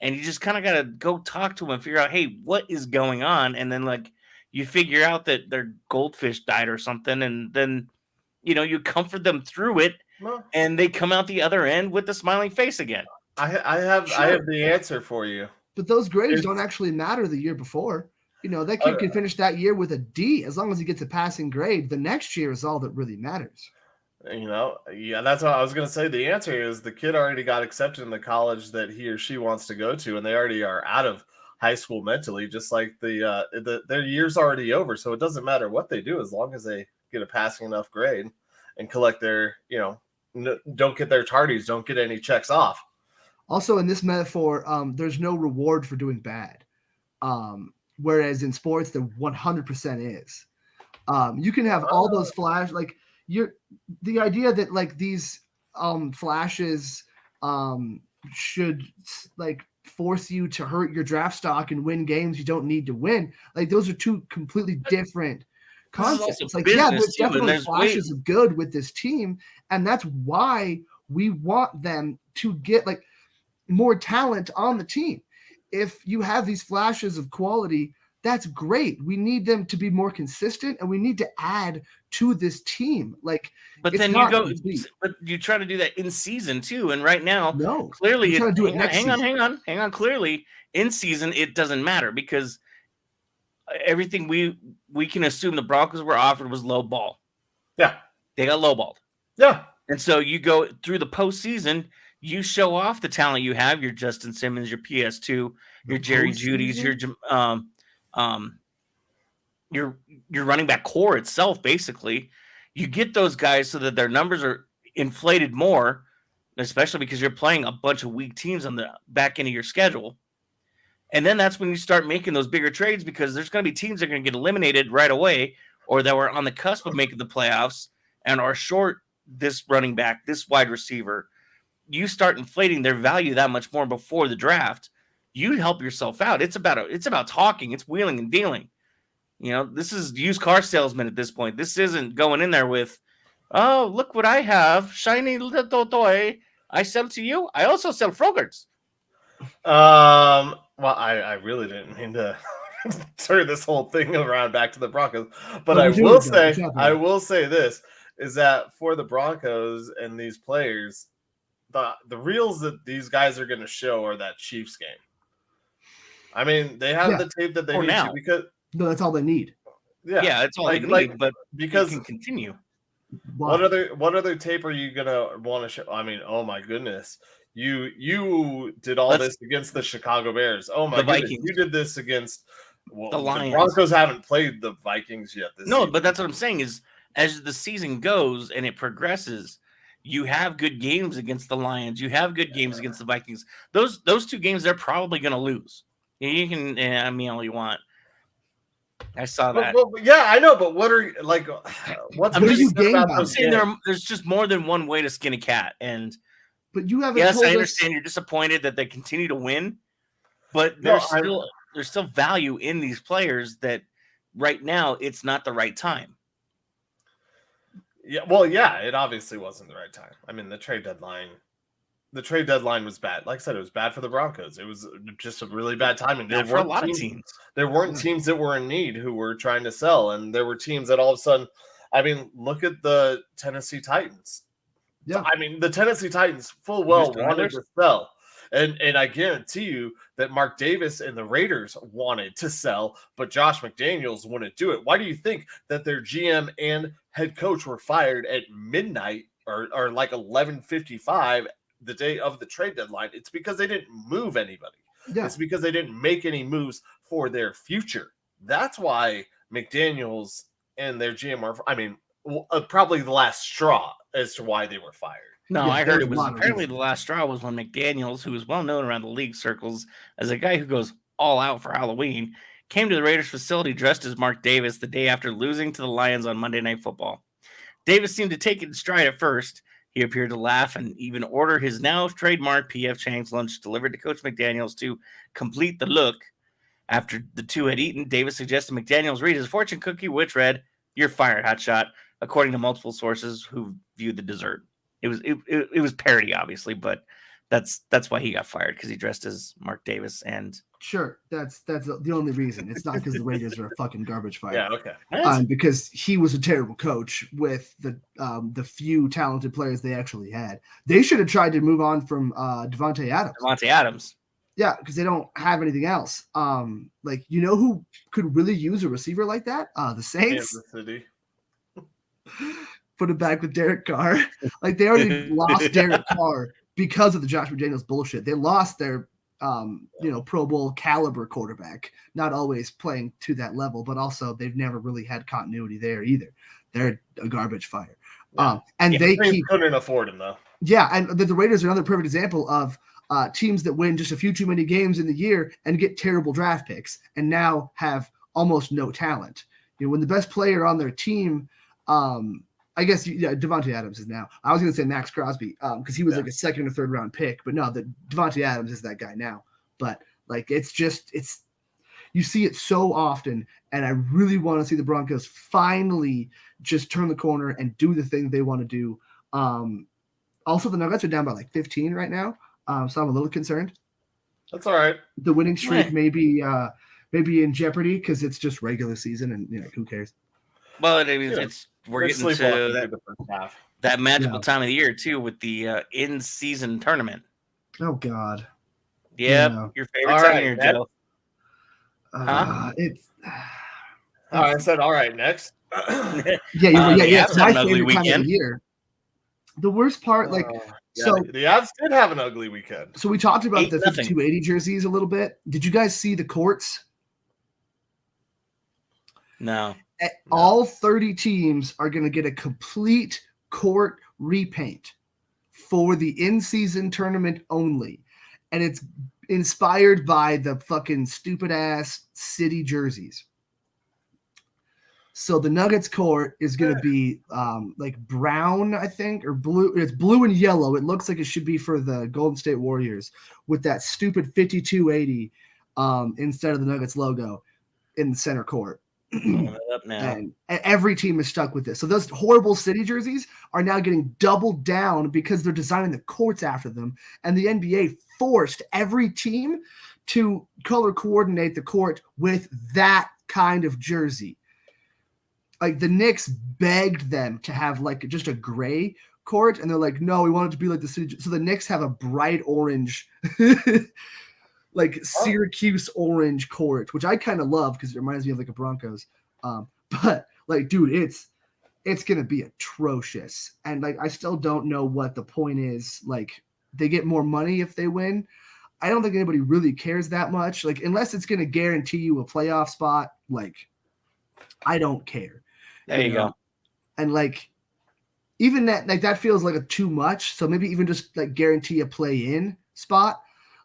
And you just kind of got to go talk to them and figure out, hey, what is going on? And then, like, you figure out that their goldfish died or something. And then, you know, you comfort them through it. And they come out the other end with a smiling face again. I have the answer for you. But those grades don't actually matter the year before. You know, that kid can finish that year with a D. As long as he gets a passing grade, the next year is all that really matters. You know, that's what I was going to say. The answer is the kid already got accepted in the college that he or she wants to go to, and they already are out of high school mentally, just like their year's already over. So it doesn't matter what they do as long as they get a passing enough grade and collect their, you know, don't get their tardies, don't get any checks off. Also, in this metaphor, there's no reward for doing bad, whereas in sports, there 100% is. You can have all those flash, like, the idea that like these flashes should like force you to hurt your draft stock and win games you don't need to win. Like those are two completely different concepts. Like, yeah, there's definitely flashes of good with this team, and that's why we want them to get like more talent on the team. If you have these flashes of quality, that's great. We need them to be more consistent, and we need to add to this team. Like, but then but you try to do that in season too. And right now, no, clearly, hang on. Clearly, in season, it doesn't matter because everything we can assume the Broncos were offered was low ball. Yeah, they got low balled. Yeah, and so you go through the postseason. You show off the talent you have. Your Justin Simmons, your PS2, your Jerry Jeudy's, your running back core itself. Basically, you get those guys so that their numbers are inflated more, especially because you're playing a bunch of weak teams on the back end of your schedule. And then that's when you start making those bigger trades because there's going to be teams that are going to get eliminated right away or that were on the cusp of making the playoffs and are short this running back, this wide receiver. You start inflating their value that much more before the draft. You help yourself out. It's about talking. It's wheeling and dealing. This is used car salesman at this point. This isn't going in there with, oh, look what I have. Shiny little toy. I sell to you. I also sell Frogurts. Well, I really didn't mean to turn this whole thing around back to the Broncos. But I will say this, is that for the Broncos and these players, the reels that these guys are going to show are that Chiefs game. I mean, they have the tape that they need to because no, that's all they need. Yeah, that's all they need. But because you can continue. Wow. What other tape are you gonna want to show? I mean, oh my goodness, you did all this against the Chicago Bears. Oh my goodness, Vikings. You did this against the Lions. The Broncos haven't played the Vikings yet. No, but that's what I'm saying is as the season goes and it progresses. You have good games against the Lions. You have good games against the Vikings. Those two games, they're probably going to lose. You can, I mean, all you want. I saw that. Well, yeah, I know, but what's I'm just saying there's just more than one way to skin a cat. But you haven't. Yes, I understand you're disappointed that they continue to win, but there's still value in these players that right now it's not the right time. Yeah, well, yeah, it obviously wasn't the right time. I mean, the trade deadline was bad. Like I said, it was bad for the Broncos. It was just a really bad timing. For a lot of teams. There weren't teams that were in need who were trying to sell, and there were teams that all of a sudden, I mean, look at the Tennessee Titans. Yeah, I mean, the Tennessee Titans full well wanted to sell. And I guarantee you that Mark Davis and the Raiders wanted to sell, but Josh McDaniels wouldn't do it. Why do you think that their GM and head coach were fired at midnight or like 11:55 the day of the trade deadline? It's because they didn't move anybody. Yeah. It's because they didn't make any moves for their future. That's why McDaniels and their GM are, I mean, probably the last straw as to why they were fired. No, I heard it was apparently the last straw was when McDaniels, who is well known around the league circles as a guy who goes all out for Halloween, came to the Raiders facility dressed as Mark Davis the day after losing to the Lions on Monday Night Football. Davis seemed to take it in stride at first. He appeared to laugh and even order his now trademark P.F. Chang's lunch delivered to Coach McDaniels to complete the look. After the two had eaten, Davis suggested McDaniels read his fortune cookie, which read, "You're fired, hotshot," according to multiple sources who viewed the dessert. It was parody, obviously, but that's why he got fired, because he dressed as Mark Davis. And sure, that's the only reason. It's not because the Raiders are a fucking garbage fire. Yeah, okay. Because he was a terrible coach with the few talented players they actually had. They should have tried to move on from Devontae Adams. Yeah, because they don't have anything else. Like, you know who could really use a receiver like that? The Saints. Kansas City. Put it back with Derek Carr. Like, they already lost Derek Carr because of the Josh McDaniels bullshit. They lost their Pro Bowl caliber quarterback, not always playing to that level, but also they've never really had continuity there either. They're a garbage fire. Yeah. They couldn't afford him though. Yeah, and the Raiders are another perfect example of teams that win just a few too many games in the year and get terrible draft picks and now have almost no talent. You know, when the best player on their team I guess Devontae Adams is now. I was going to say Max Crosby because he was like a second or third round pick, but no, Devontae Adams is that guy now. But like it's you see it so often, and I really want to see the Broncos finally just turn the corner and do the thing they want to do. Also, the Nuggets are down by like 15 right now, so I'm a little concerned. That's all right. The winning streak may be in jeopardy because it's just regular season, and who cares? Well, we're getting to that magical time of the year too with the in-season tournament. Oh God. Yep, your favorite time of year, Joe. It's. I said, all right, next. Yeah. It's my favorite time of the year. The worst part, so the Avs did have an ugly weekend. So we talked about the 5280 jerseys a little bit. Did you guys see the courts? No. All 30 teams are going to get a complete court repaint for the in-season tournament only. And it's inspired by the fucking stupid-ass city jerseys. So the Nuggets court is going to be like brown, I think, or blue. It's blue and yellow. It looks like it should be for the Golden State Warriors with that stupid 5280 instead of the Nuggets logo in the center court. Up now. And every team is stuck with this. So those horrible city jerseys are now getting doubled down because they're designing the courts after them. And the NBA forced every team to color coordinate the court with that kind of jersey. Like the Knicks begged them to have like just a gray court, and they're like, no, we want it to be like the city. So the Knicks have a bright orange, like Syracuse orange court, which I kind of love because it reminds me of like a Broncos. But like, dude, it's gonna be atrocious, and like I still don't know what the point is. Like they get more money if they win. I don't think anybody really cares that much. Like unless it's gonna guarantee you a playoff spot, like I don't care. There you go. And like even that, like that feels like a too much. So maybe even just like guarantee a play-in spot,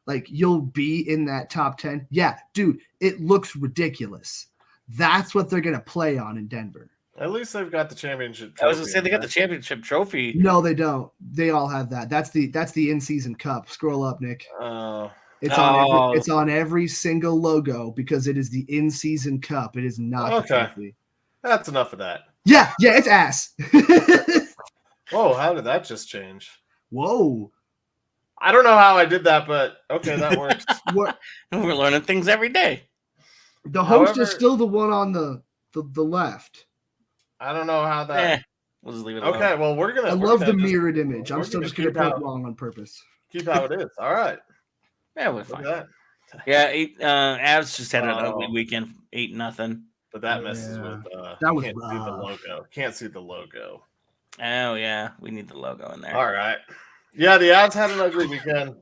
like you'll be in that top 10. Yeah, dude, it looks ridiculous. That's what they're gonna play on in Denver. At least they've got the championship trophy. I was gonna say they got the championship trophy. No, they don't. They all have that. That's the in-season cup. Scroll up, Nick. It's on every single logo because it is the in-season cup. It is not the trophy. That's enough of that. Yeah, it's ass. Whoa, how did that just change? Whoa. I don't know how I did that, but okay, that works. We're learning things every day. The host is still the one on the left. I don't know how that. We'll just leave it alone. Okay, well, we're gonna. I love the mirrored image. I'm still just gonna put it wrong on purpose. Keep how it is. All right. Yeah, we're fine. Yeah, Avs just had an ugly weekend, 8-0. But that messes with. That was can't see the logo. Can't see the logo. Oh yeah, we need the logo in there. All right. Yeah, the Avs had an ugly weekend.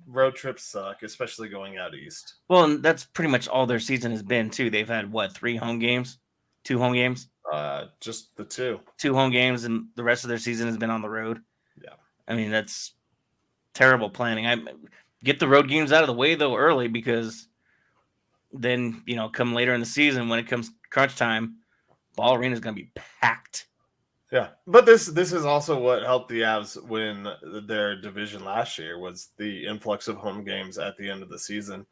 Road trips suck, especially going out east. Well, and that's pretty much all their season has been too. They've had what, 3 home games, 2 home games? Just the 2. 2 home games, and the rest of their season has been on the road. Yeah, I mean that's terrible planning. Get the road games out of the way though early because then come later in the season when it comes crunch time, Ball Arena is going to be packed. Yeah, but this is also what helped the Avs win their division last year was the influx of home games at the end of the season.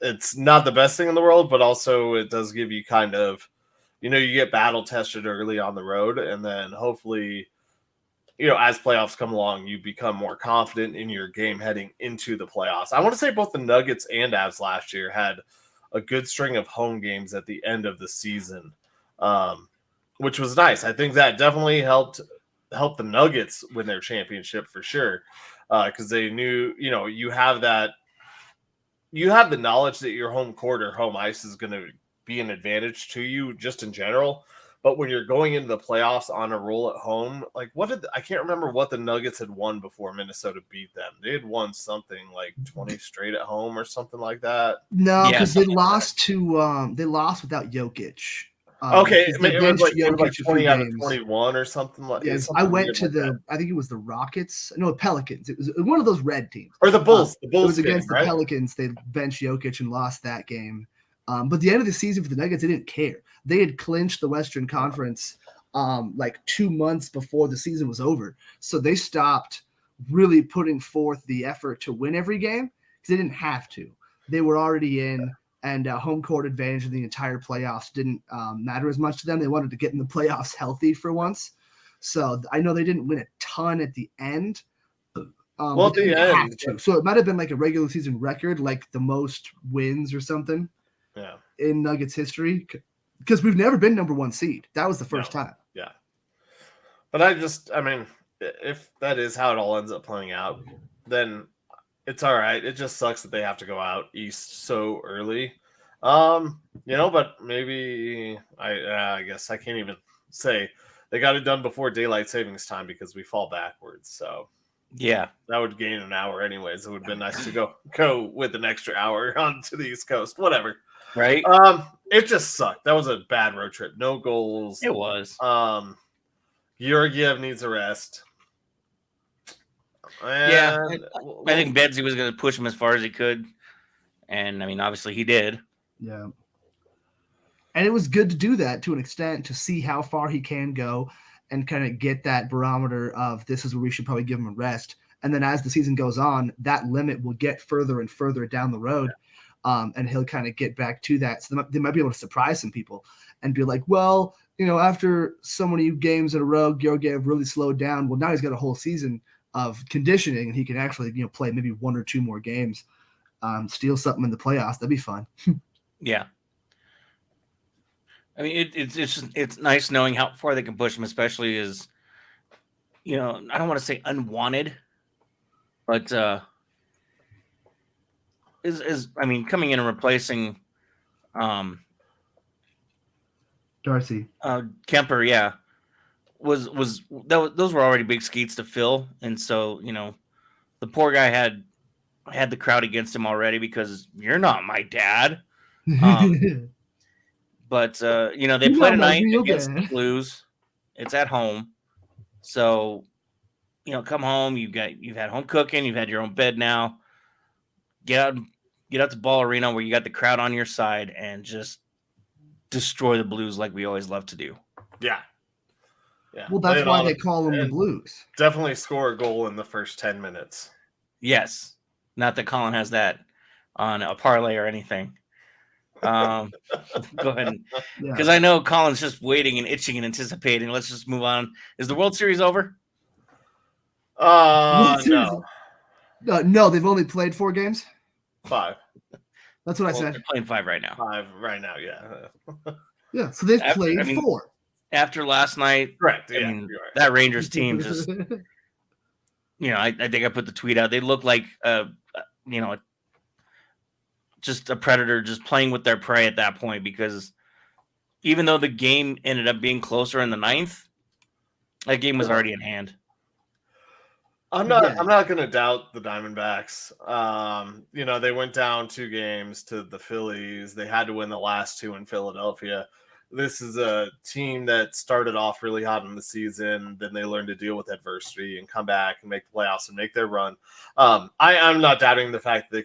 It's not the best thing in the world, but also it does give you kind of, you get battle tested early on the road, and then hopefully, as playoffs come along, you become more confident in your game heading into the playoffs. I want to say both the Nuggets and Avs last year had a good string of home games at the end of the season. Which was nice. I think that definitely helped the Nuggets win their championship for sure. Because they knew, you have the knowledge that your home court or home ice is going to be an advantage to you just in general. But when you're going into the playoffs on a roll at home, like I can't remember what the Nuggets had won before Minnesota beat them. They had won something like 20 straight at home or something like that. No, because they lost they lost without Jokic. Okay, it was like 20 out of 21 or something like that. Yes, I went to I think it was the Rockets. No, Pelicans. It was one of those red teams. Or the Bulls. The Bulls it was against the Pelicans. They benched Jokic and lost that game. But the end of the season for the Nuggets, they didn't care. they had clinched the Western Conference like 2 months before the season was over. So they stopped really putting forth the effort to win every game because they didn't have to. They were already in, and home court advantage in the entire playoffs didn't matter as much to them. They wanted to get in the playoffs healthy for once. So I know they didn't win a ton at the end. Well, at the end. So it might have been like a regular season record, like the most wins or something in Nuggets history. Because we've never been number 1 seed. That was the first time. Yeah. But I mean, if that is how it all ends up playing out, then it's all right. It just sucks that they have to go out east so early. But maybe I guess I can't even say they got it done before daylight savings time because we fall backwards. So yeah, that would gain an hour anyways. It would have been nice to go with an extra hour onto the East Coast. Whatever. Right. It just sucked. That was a bad road trip. No goals. It was. Georgiev needs a rest. I think Bedsy was going to push him as far as he could. And, I mean, obviously he did. Yeah. And it was good to do that to an extent, to see how far he can go and kind of get that barometer of this is where we should probably give him a rest. And then as the season goes on, that limit will get further and further down the road. And he'll kind of get back to that. So they might be able to surprise some people and be like, well, after so many games in a row, Georgiev really slowed down. Well, now he's got a whole season of conditioning, and he can actually, play maybe 1 or 2 more games, steal something in the playoffs. That'd be fun. Yeah. I mean, it's nice knowing how far they can push him, especially as, I don't want to say unwanted, but coming in and replacing Darcy. Kemper, yeah. Those were already big skeets to fill, and so the poor guy had the crowd against him already because you're not my dad. But they play tonight against the Blues. It's at home, so come home. You've had home cooking. You've had your own bed now. Get out to Ball Arena where you got the crowd on your side and just destroy the Blues like we always love to do. Yeah. Yeah. Well, that's why they call them the Blues. Definitely score a goal in the first 10 minutes. Yes. Not that Collin has that on a parlay or anything. Go ahead. Because I know Collin's just waiting and itching and anticipating. Let's just move on. Is the World Series over? No. No, they've only played 4 games. 5. That's what I said. They're playing 5 right now. 5 right now, yeah. Yeah, so they've played 4. After last night, correct. I mean, that Rangers team just, I think I put the tweet out. They look like, just a predator just playing with their prey at that point, because even though the game ended up being closer in the 9th, that game was already in hand. I'm not going to doubt the Diamondbacks. They went down 2 games to the Phillies. They had to win the last 2 in Philadelphia. This is a team that started off really hot in the season. Then they learned to deal with adversity and come back and make the playoffs and make their run. I'm not doubting the fact that they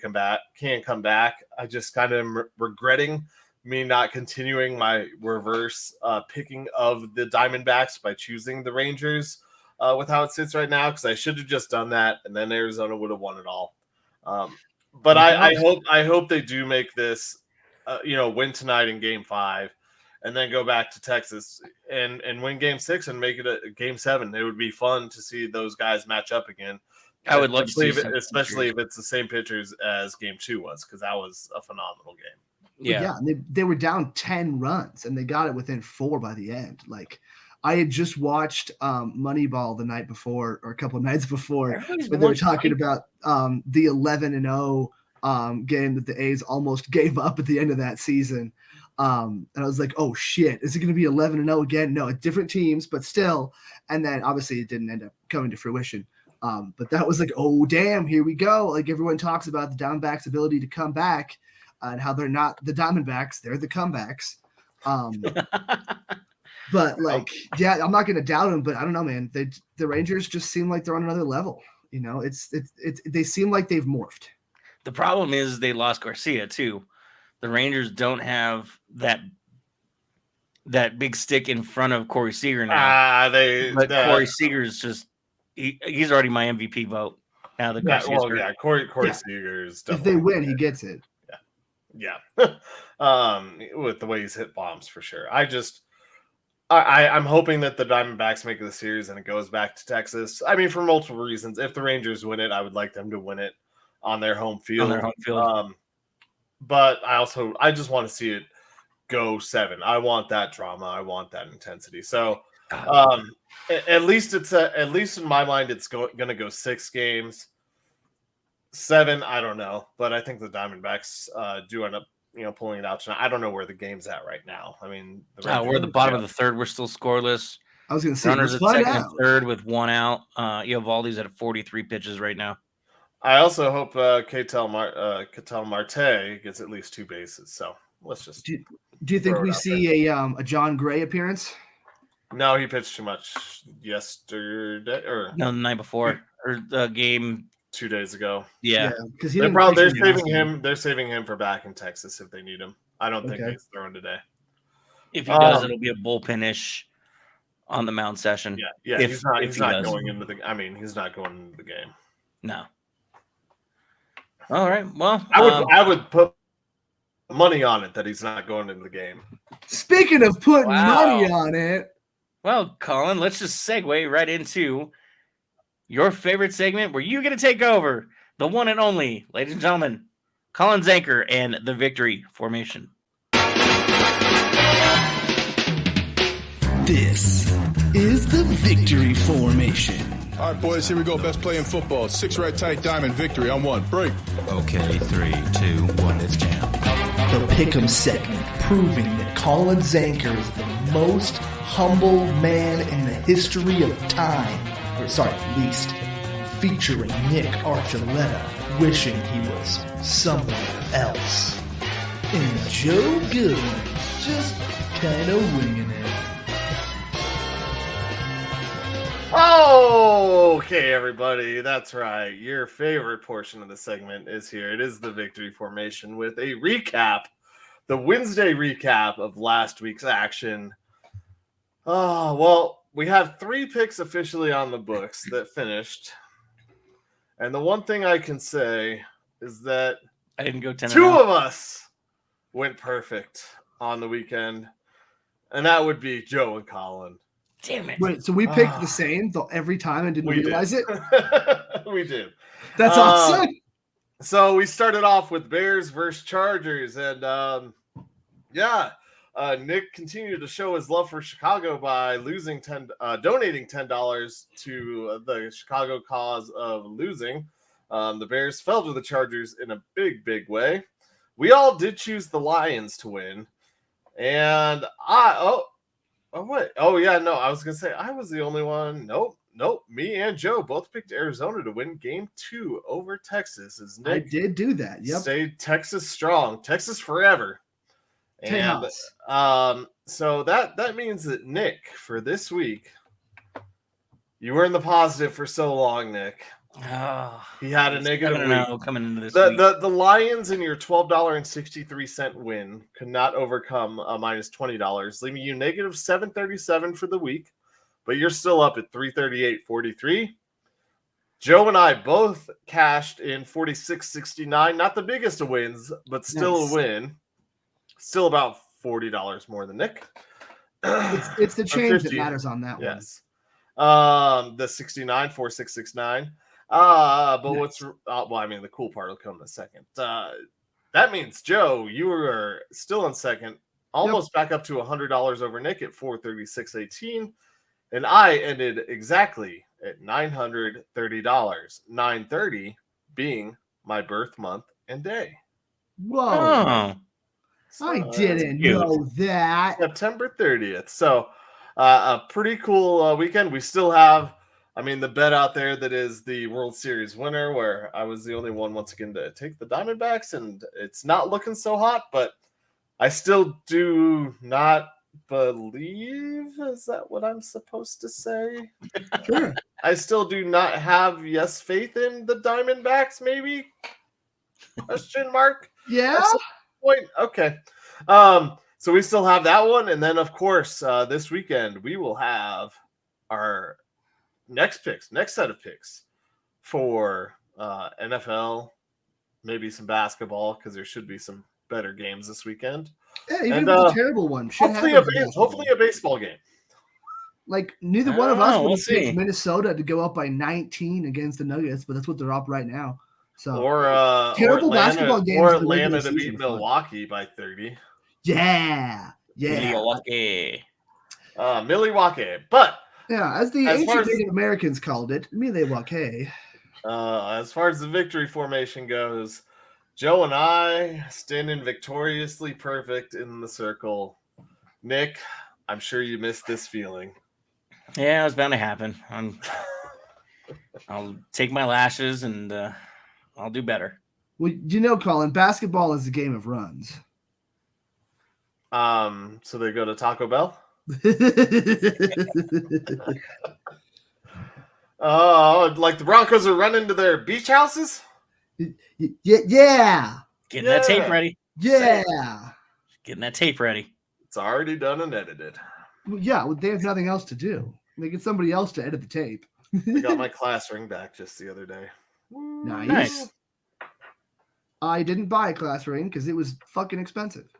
can come back. I just kind of am regretting me not continuing my reverse picking of the Diamondbacks by choosing the Rangers with how it sits right now, because I should have just done that, and then Arizona would have won it all. But I hope they do make this, win tonight in Game 5. And then go back to Texas and win Game 6 and make it a Game 7. It would be fun to see those guys match up again. I would love to see especially if it's the same pitchers as Game 2 was, because that was a phenomenal game. Yeah, they were down 10 runs and they got it within 4 by the end. Like, I had just watched Moneyball the night before, or a couple of nights before, where they were talking about the 11-0 game that the A's almost gave up at the end of that season. And I was like, oh shit, is it going to be 11-0 again? No, different teams, but still. And then obviously it didn't end up coming to fruition. But that was like, oh damn, here we go. Like, everyone talks about the Diamondbacks' ability to come back and how they're not the Diamondbacks, they're the comebacks. But like, yeah, I'm not going to doubt them, but I don't know, man. The Rangers just seem like they're on another level. They seem like they've morphed. The problem is they lost Garcia too. The Rangers don't have that that big stick in front of Corey Seager now. But Corey Seager's just he's already my MVP vote. Now that Corey Seager is if they win, he gets it. Yeah. With the way he's hit bombs for sure. I'm hoping that the Diamondbacks make it the series and it goes back to Texas. I mean, for multiple reasons. If the Rangers win it, I would like them to win it on their home field. But I just want to see it go 7. I want that drama. I want that intensity. So at least in my mind, it's going to go 6 games. 7, I don't know, but I think the Diamondbacks do end up, pulling it out tonight. I don't know where the game's at right now. I mean, we're at the bottom of the third. We're still scoreless. I was going to say, runners at second and third with 1 out. Eovaldi's at 43 pitches right now. I also hope Ketel Marte gets at least 2 bases. So let's just. Do you think we see a John Gray appearance? No, he pitched too much yesterday, or no, the night before, or the game 2 days ago. Yeah, because they're saving him. They're saving him for back in Texas if they need him. I don't think he's throwing today. If he does, it'll be a bullpen-ish on the mound session. Yeah. He's not going into the. I mean, he's not going into the game. No. All right. Well, I would put money on it that he's not going into the game. Speaking of putting money on it. Well, Collin, let's just segue right into your favorite segment where you get to take over, the one and only, ladies and gentlemen, Collin Zanker and the Victory Formation. This is the Victory Formation. All right, boys, here we go. Best play in football. 6 right tight diamond victory on 1. Break. Okay, 3, 2, 1, let's jam. The Pick'em segment, proving that Collin Zanker is the most humble man in the history of time. Least. Featuring Nick Archuleta, wishing he was somewhere else. And Joe Goodwin, just kinda winging it. Okay, everybody, that's right. Your favorite portion of the segment is here. It is the Victory Formation with a recap, the Wednesday recap of last week's action. Oh, well, we have 3 picks officially on the books that finished. And the one thing I can say is that I didn't go 10. 2 of us went perfect on the weekend, and that would be Joe and Collin. Damn it. Wait, so we picked the same every time and didn't realize it? We did. That's awesome. So we started off with Bears versus Chargers, and Nick continued to show his love for Chicago by donating $10 to the Chicago cause of losing. The Bears fell to the Chargers in a big, big way. We all did choose the Lions to win, and I was gonna say I was the only one. Nope. Me and Joe both picked Arizona to win Game 2 over Texas. As Nick I did do that. Yep. Stayed Texas strong, Texas forever. And so that means that Nick, for this week, you were in the positive for so long, Nick. Oh, he had a negative week. Coming into this week. The Lions in your $12.63 win could not overcome a minus $20, leaving you negative $7.37 for the week, but you're still up at $338.43. Joe and I both cashed in $46.69, not the biggest of wins, but still a win. Still about $40 more than Nick. It's the change that matters on that one. Yes. The 69, 4669. But nice. The cool part will come in a second. That means, Joe, you were still in second, almost back up to $100 over Nick at $436.18. And I ended exactly at $930. $930 being my birth month and day. Whoa. I didn't know that. September 30th. So a pretty cool weekend. We still have, the bet out there that is the World Series winner, where I was the only one once again to take the Diamondbacks, and it's not looking so hot, but I still do not believe. Is that what I'm supposed to say? Sure. I still do not have faith in the Diamondbacks, maybe? Question mark? Yeah. Point. Okay. So we still have that one. And then, of course, this weekend, we will have our next set of picks for NFL, maybe some basketball, because there should be some better games this weekend. Yeah, even if it's a terrible one. Hopefully a baseball game. Like, neither one of us we'll would see. pick Minnesota to go up by 19 against the Nuggets, but that's what they're up right now. So Terrible basketball games. Or Atlanta to beat Milwaukee by 30. Yeah. Milwaukee. Milwaukee. But yeah, as the ancient Native Americans called it, Milwaukee. As far as the victory formation goes, Joe and I standing victoriously perfect in the circle. Nick, I'm sure you missed this feeling. Yeah, it was bound to happen. I'll take my lashes and I'll do better. Well, Colin, basketball is a game of runs. So they go to Taco Bell? Like the Broncos are running to their beach houses? Yeah. Getting that tape ready. Yeah. Getting that tape ready. It's already done and edited. Well, yeah, they have nothing else to do. They get somebody else to edit the tape. I got my class ring back just the other day. Nice. I didn't buy a class ring because it was fucking expensive.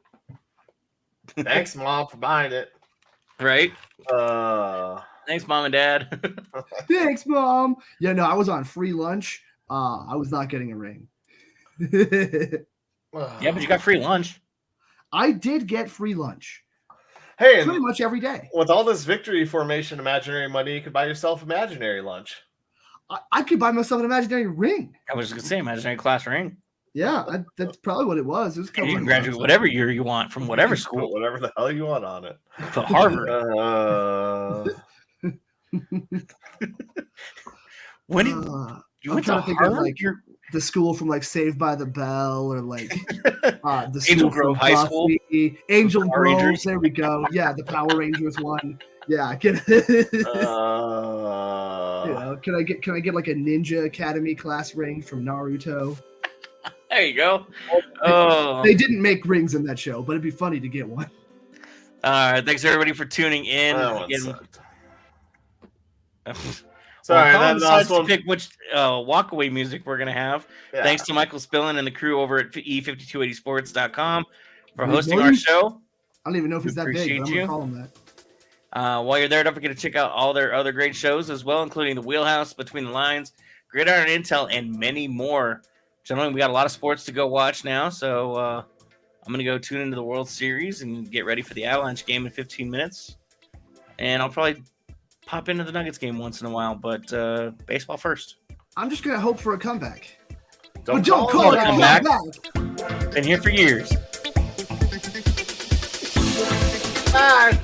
Thanks, Mom, for buying it. Right? Thanks, Mom and Dad. Thanks, Mom. Yeah, no, I was on free lunch. I was not getting a ring. Yeah, but you got free lunch. I did get free lunch. Hey, pretty much every day. With all this victory formation imaginary money, you could buy yourself imaginary lunch. I could buy myself an imaginary ring. I was just going to say imaginary class ring. Yeah, that's probably what it was. It was you can graduate whatever year you want from whatever school. Put whatever the hell you want on it. To Harvard. When did you went to Harvard? The school from like Saved by the Bell or like the Angel Grove High School. Angel Grove. Rangers. There we go. Yeah, the Power Rangers one. Yeah, I get it. Can I get like a Ninja Academy class ring from Naruto? There you go. Oh. They didn't make rings in that show, but it'd be funny to get one. All right, thanks everybody for tuning in. Sorry, Colin decides to pick which walkaway music we're gonna have. Yeah. Thanks to Michael Spillin and the crew over at E5280sports.com for hosting our show. I don't even know if he's that big, but I'm gonna call him that. While you're there, don't forget to check out all their other great shows as well, including The Wheelhouse, Between the Lines, Gridiron Intel, and many more. Gentlemen, we got a lot of sports to go watch now, so I'm going to go tune into the World Series and get ready for the Avalanche game in 15 minutes. And I'll probably pop into the Nuggets game once in a while, but baseball first. I'm just going to hope for a comeback. Don't call it a comeback. Been here for years. Bye.